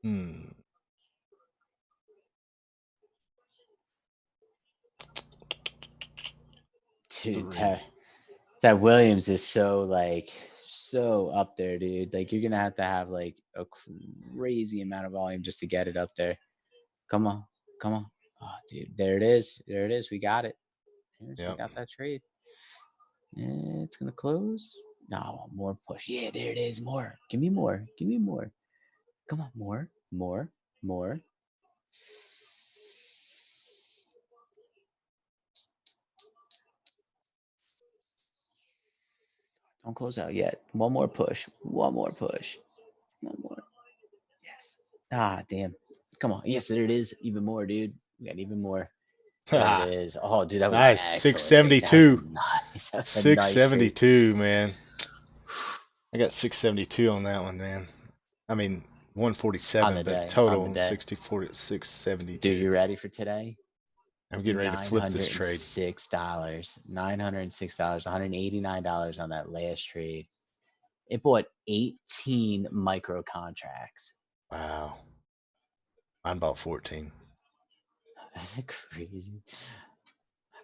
Hmm. Dude, Three. that Williams is so up there, dude. Like you're gonna have to have like a crazy amount of volume just to get it up there. Come on, come on. Oh, dude, there it is. There it is. We got it. We Yep. got that trade. It's gonna close. No, more push. Yeah, there it is. More. Give me more. Give me more. Come on, more, more, more. Don't close out yet. One more push. One more push. One more. Yes. Ah, damn. Come on. Yes, there it is. Even more, dude. We got even more. There it Ha. is. Oh, dude, that was an Nice. excellent trade. That was a 672. nice. That was a nice trade. 672, man. I got 672 on that one, man. I mean, On 147, the but day. On the total day. 60, 672. Dude, you ready for today? I'm getting ready to Nine flip this hundred and trade. six dollars. $906. $189 on that last trade. It bought 18 micro contracts. Wow. Mine bought 14. Is that crazy?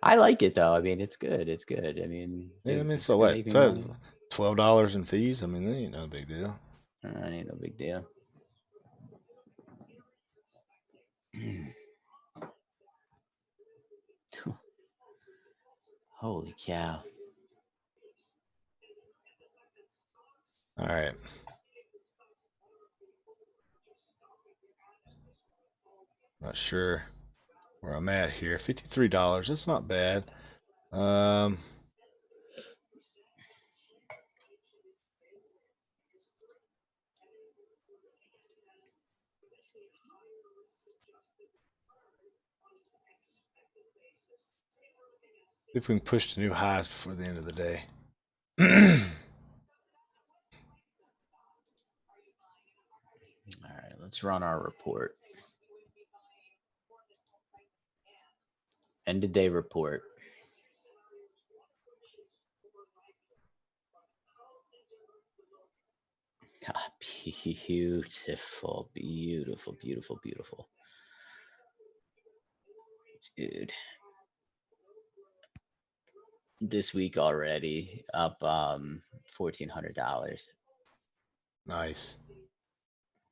I like it though. I mean, it's good. It's good. I mean, Yeah, I if mean, it's so gonna what? make me money, $12 in fees? I mean, that ain't no big deal. ain't no big deal. Holy cow! All right. Not sure where I'm at here. $53. That's not bad. Um, see if we can push to new highs before the end of the day. All right, let's run our report. End of day report. Beautiful, beautiful, beautiful, beautiful. Dude, this week already up $1,400. Nice.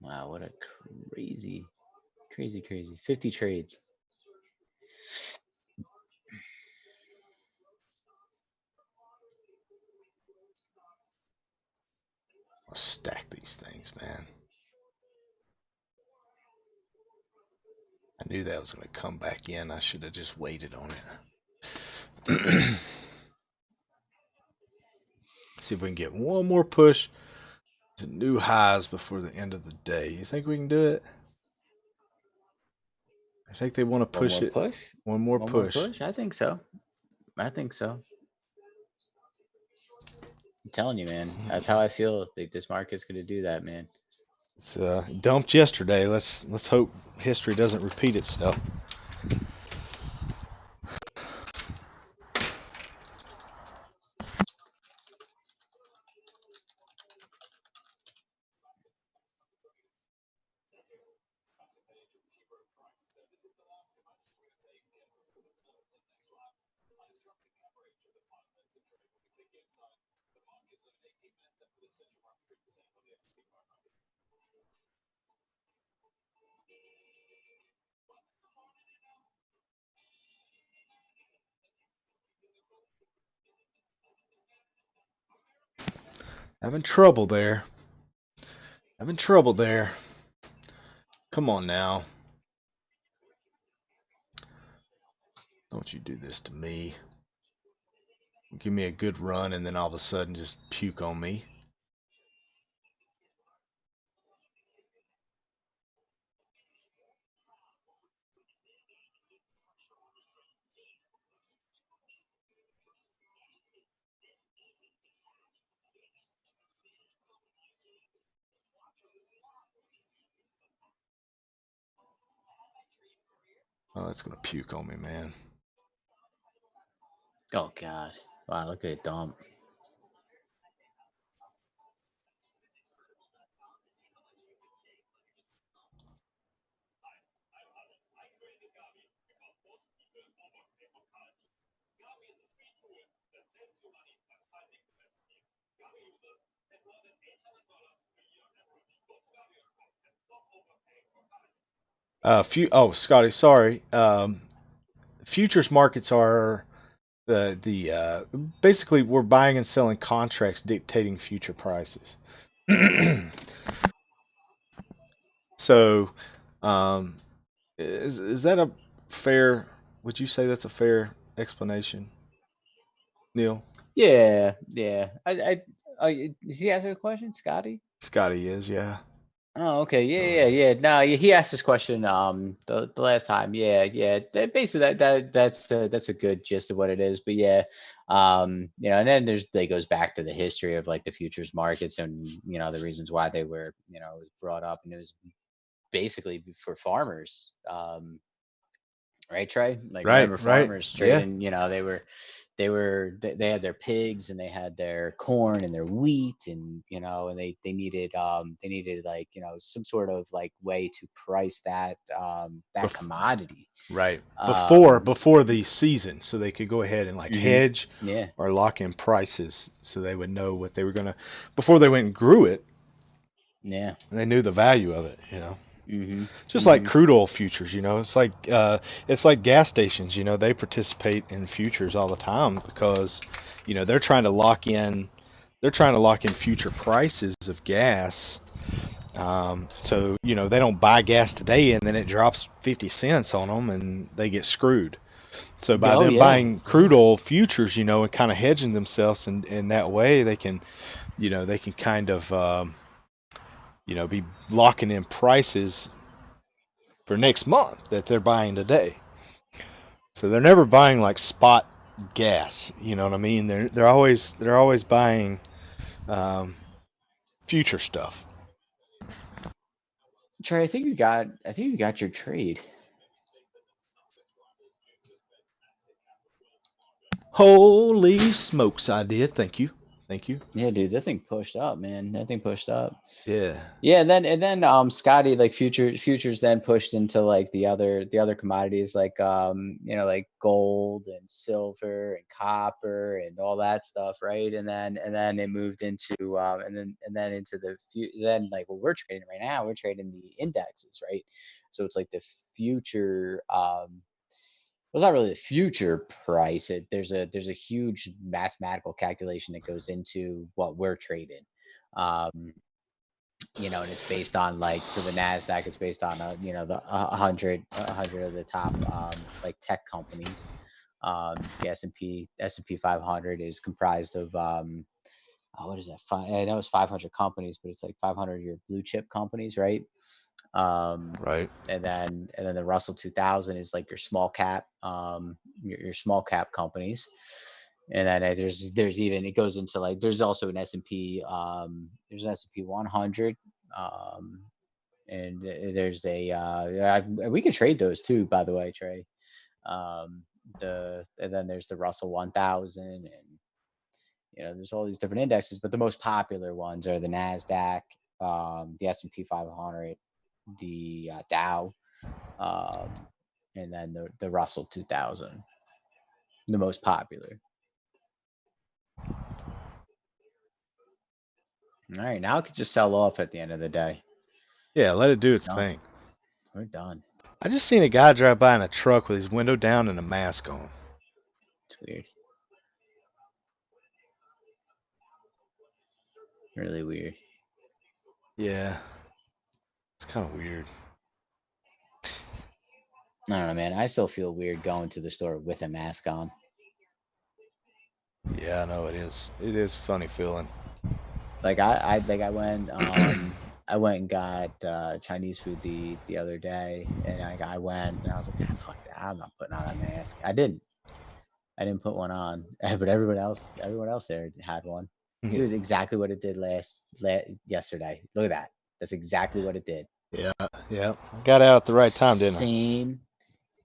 Wow, what a crazy, crazy, crazy 50 trades. I'll stack these things, man. I knew that was going to come back in. I should have just waited on it. See if we can get one more push to new highs before the end of the day. You think we can do it? I think they want to One push more it. push. One more One more push. push. I think so. I think so. I'm telling you, man. That's how I feel. I think this market's going to do that, man. It's dumped yesterday. Let's hope history doesn't repeat itself. Having trouble there. Having trouble there. Come on now. Don't you do this to me. Give me a good run and then all of a sudden just puke on me. Oh, it's going to puke on me, man. Oh, God. Wow, look at it dump. Scotty, sorry. Futures markets are the basically we're buying and selling contracts dictating future prices. So, um, is that a fair? Would you say that's a fair explanation, Neil? Yeah, yeah. Is he asking a question, Scotty? Scotty is, yeah. Oh, okay. Yeah. No, he asked this question the last time. Yeah. Basically that's a good gist of what it is. But yeah, and then they goes back to the history of like the futures markets and the reasons why they were it was brought up, and it was basically for farmers. Right, Trae? Like, Right, remember right, farmers yeah. trading, they had their pigs and they had their corn and their wheat, and and they needed like some sort of like way to price that Bef- commodity. right before Um before the season, so they could go ahead and like mhm, hedge yeah, or lock in prices, so they would know what they were gonna before they went and grew it. yeah, They knew the value of it. mhm, Just like mhm, crude oil futures, it's like gas stations. They participate in futures all the time because they're trying to lock in future prices of gas. So they don't buy gas today and then it drops 50 cents on them and they get screwed. So by oh them yeah, buying yeah, crude oil futures, and kind of hedging themselves, and in that way they can kind of be locking in prices for next month that they're buying today. So they're never buying like spot gas. You know what I mean? They're always buying um, future stuff. Trey, I think you got your trade. Holy smokes, I did. Thank you. Thank you. Yeah, dude, that thing pushed up, man. That thing pushed up. Yeah. Yeah, and then Scotty, like futures then pushed into like the other commodities like like gold and silver and copper and all that stuff, right? And then it moved into and then into then like what we're trading right now, we're trading the indexes, right? So it's like the future well, it's not really the future price. There's a huge mathematical calculation that goes into what we're trading. Um, and it's based on like for the Nasdaq, it's based on the a hundred of the top like tech companies. The S&P 500 is comprised of what is that? I know it's 500 companies, but it's like 500 of your blue chip companies, right? Um, Right. and then the Russell 2000 is like your small cap, your small cap companies. And then there's even it goes into like there's also an S&P there's an S&P 100 um, and there's we can trade those too, by the way, Trey. And then there's the Russell 1000, and there's all these different indexes, but the most popular ones are the Nasdaq, the S&P 500, the Dow, um, and then the Russell 2000, the most popular. All right, now it could just sell off at the end of the day. Yeah, let it do its Done. thing. We're done. I just seen a guy drive by in a truck with his window down and a mask on. It's weird. Really weird. Yeah. It's kind of weird. I don't know, man. I still feel weird going to the store with a mask on. Yeah, I know it is. It is funny feeling. Like I went and got Chinese food the other day, and I went and I was like, ah, fuck that, I'm not putting on a mask. I didn't put one on, but everyone else there had one. It was exactly what it did yesterday. Look at that. That's exactly what it did. Yeah, yeah. Got out at the right time, didn't I?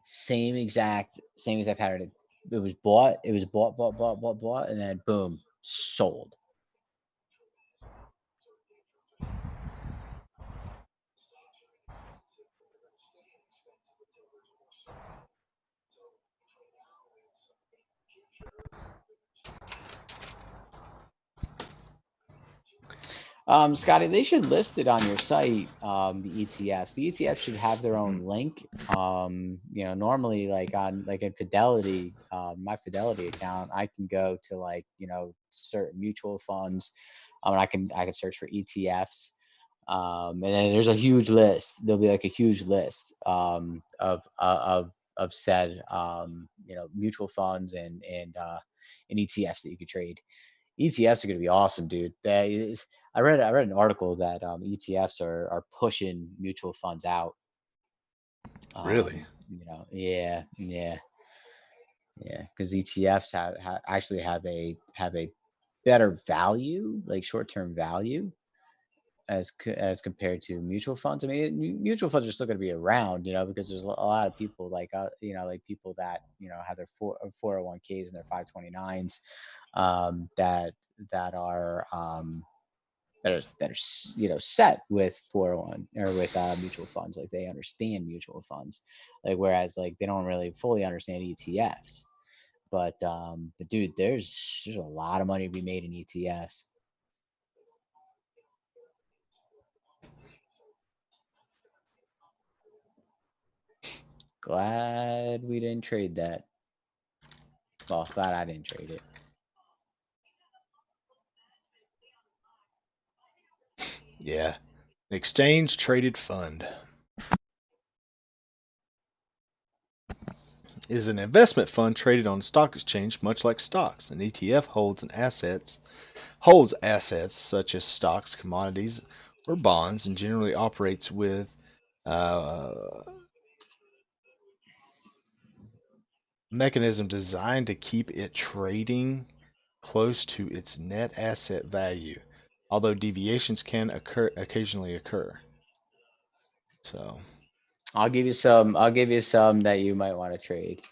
Same exact pattern. It was bought, and then boom, sold. Scotty, they should list it on your site. The ETFs. The ETFs should have their own link. Normally, like in Fidelity, my Fidelity account, I can go to like certain mutual funds, and I can search for ETFs. And then there's a huge list. There'll be like a huge list of said mutual funds and ETFs that you could trade. ETFs are going to be awesome, dude. I read an article that ETFs are pushing mutual funds out. Really? Yeah, because ETFs actually have a better value, like short term value, as compared to mutual funds. I mean, mutual funds are still going to be around, because there's a lot of people like people that have their 401ks and their 529s, that are set with 401 or with mutual funds. Like they understand mutual funds, like whereas like they don't really fully understand ETFs. But dude, there's a lot of money to be made in ETFs. Glad we didn't trade that. Well, glad I didn't trade it. Yeah. Exchange traded fund is an investment fund traded on the stock exchange, much like stocks. An ETF holds assets such as stocks, commodities, or bonds, and generally operates with uh, mechanism designed to keep it trading close to its net asset value, although deviations can occasionally occur. So, I'll give you some. I'll give you some that you might want to trade.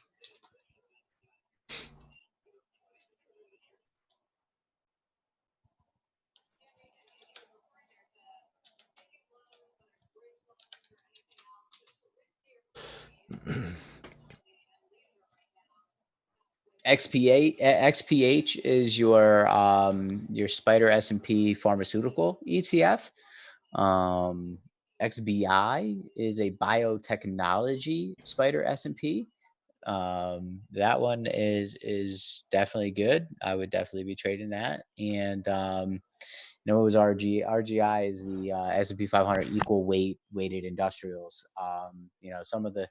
XPH is your Spider S&P Pharmaceutical ETF. Um, XBI is a biotechnology Spider S&P. That one is definitely good. I would definitely be trading that. And it was RG. RGI is the S&P 500 equal weighted industrials. Some of the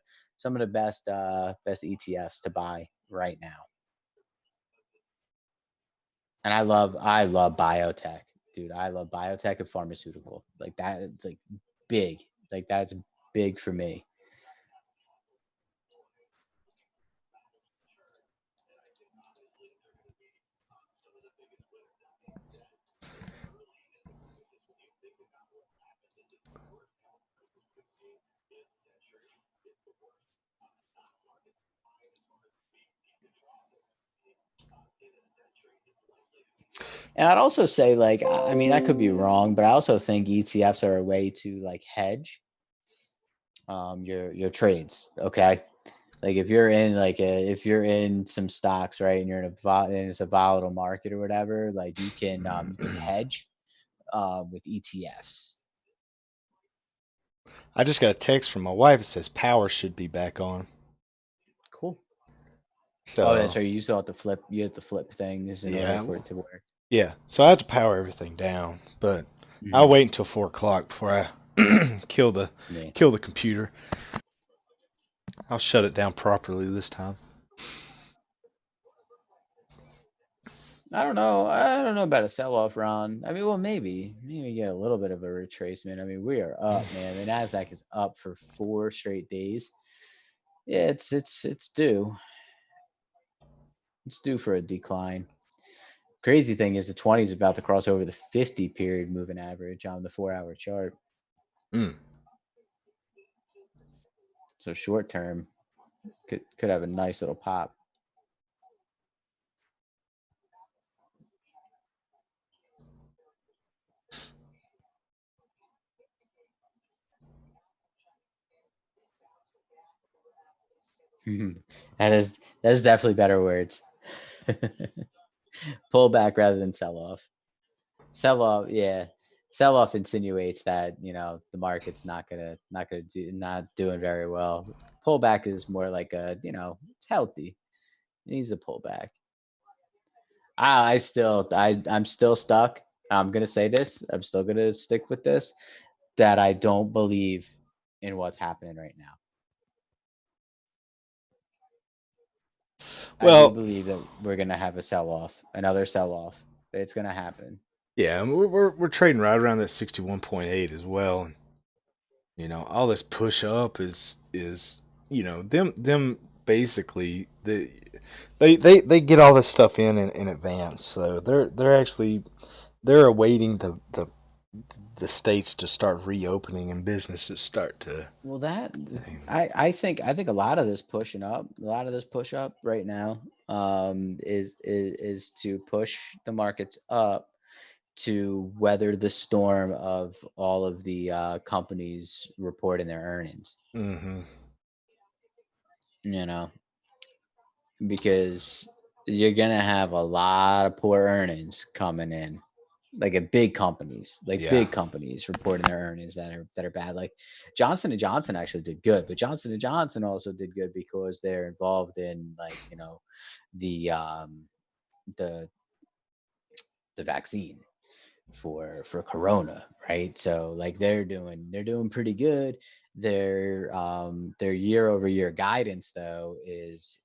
best ETFs to buy right now. And I love biotech, dude. I love biotech and pharmaceutical. Like that, it's like big. Like that's big for me. And I'd also say, like, I mean, I could be wrong, but I also think ETFs are a way to like hedge your trades. Okay, like if you're in if you're in some stocks, right, and you're in and it's a volatile market or whatever, like you can hedge with ETFs. I just got a text from my wife that says power should be back on. Cool. Oh, So that's right. You still have to flip. You have to flip things in order yeah, for it to work. yeah. So I have to power everything down, but I'll Hmm. wait until 4 o'clock before I kill the Yeah. kill the computer. I'll shut it down properly this time. I don't know. I don't know about a sell-off, Ron. I mean, well, maybe get a little bit of a retracement. I mean, we are up, man. The Nasdaq is up for 4 straight days. Yeah, it's due. It's due for a decline. Crazy thing is the 20 is about to cross over the 50 period moving average on the 4-hour chart. Mm. So short term could have a nice little pop. That is definitely better words. Pull back rather than sell off. Sell off, yeah. Sell off insinuates that the market's not doing very well. Pullback is more like it's healthy. It needs a pullback. I'm still stuck. I'm gonna say this. I'm still gonna stick with this. That I don't believe in what's happening right now. I do Well, believe that we're gonna have a sell off, another sell off. It's gonna happen. yeah, we're trading right around that 61.8 as well. And, all this push up is them basically they get all this stuff in advance, so they're awaiting the states to start reopening and businesses start to. Well, I think a lot of this push up right now is to push the markets up to weather the storm of all of the companies reporting their earnings. Hmm. You know, because you're gonna have a lot of poor earnings coming in, like at Yeah. big companies reporting their earnings that are bad. Like Johnson and Johnson actually did good, but Johnson and Johnson also did good because they're involved in the the the vaccine for corona, right? So like they're doing pretty good. Their year over year guidance though is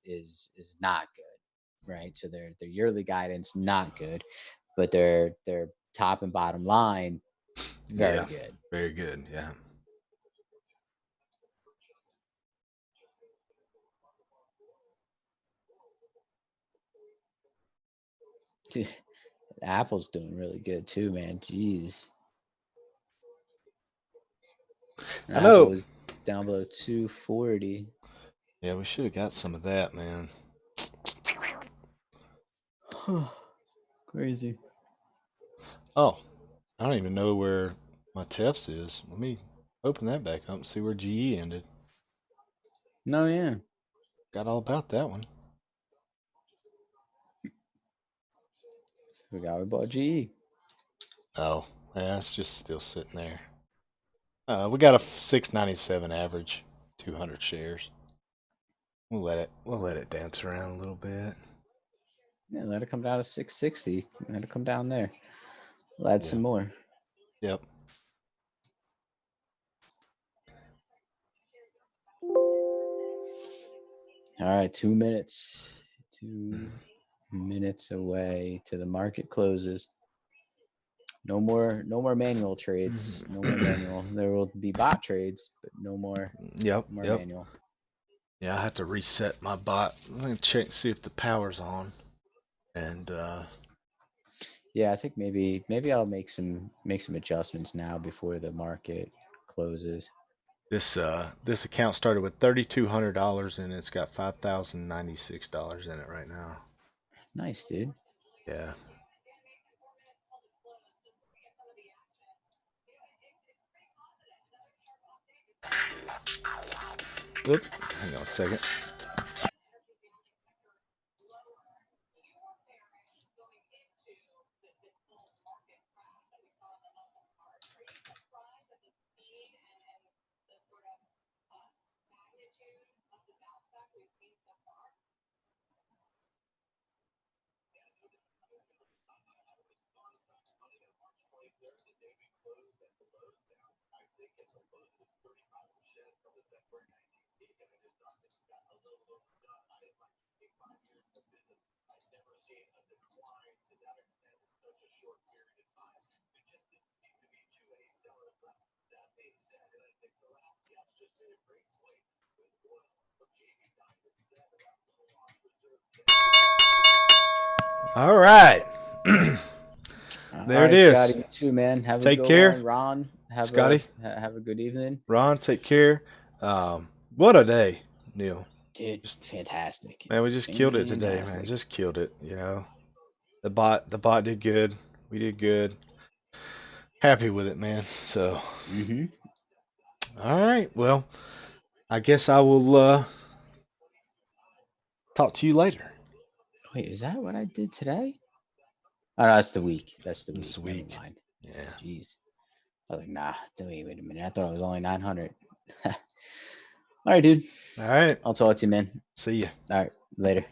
not good, right? So their yearly guidance not good, but their top and bottom line very Yeah. good. Very good. Yeah. Apple's doing really good too, man. Jeez. I know. Apple is down below 240. Yeah, we should have got some of that, man. Crazy. Oh, I don't even know where my Tefs is. Let me open that back up and see where GE ended. No, yeah. Got all about that one. Forgot we bought GE. Oh, yeah, it's just still sitting there. We got a 697 average, 200 shares. We'll let it dance around a little bit. Yeah, let it come down to 660. Let it come down there. We'll add some more. Yep. All right, 2 minutes. 2 minutes away to the market closes. No more manual trades. No more manual. There will be bot trades, but no more. Yep. More Yep. manual. Yeah, I have to reset my bot. I'm gonna check and see if the power's on. And yeah, I think maybe I'll make some adjustments now before the market closes. this account started with $3,200 and it's got $5,096 in it right now. Nice, dude. Yeah. Oop, hang on a second. All right. There it right, is. Scotty, you too, man. Have Take a good care. one. Ron, have Scotty. have a good evening. Ron, take care. What a day, Neal. Dude, fantastic. Man, we just killed it today, man. Fantastic. Just killed it, you know. The bot did good. We did good. Happy with it, man. So all right. Well, I guess I will talk to you later. Wait, is that what I did today? Oh, no, that's the week. That's the This week. Never week. mind. Yeah. Jeez. I was like, nah, wait a minute. I thought it was only 900. All right, dude. All right. I'll talk to you, man. See ya. All right, later.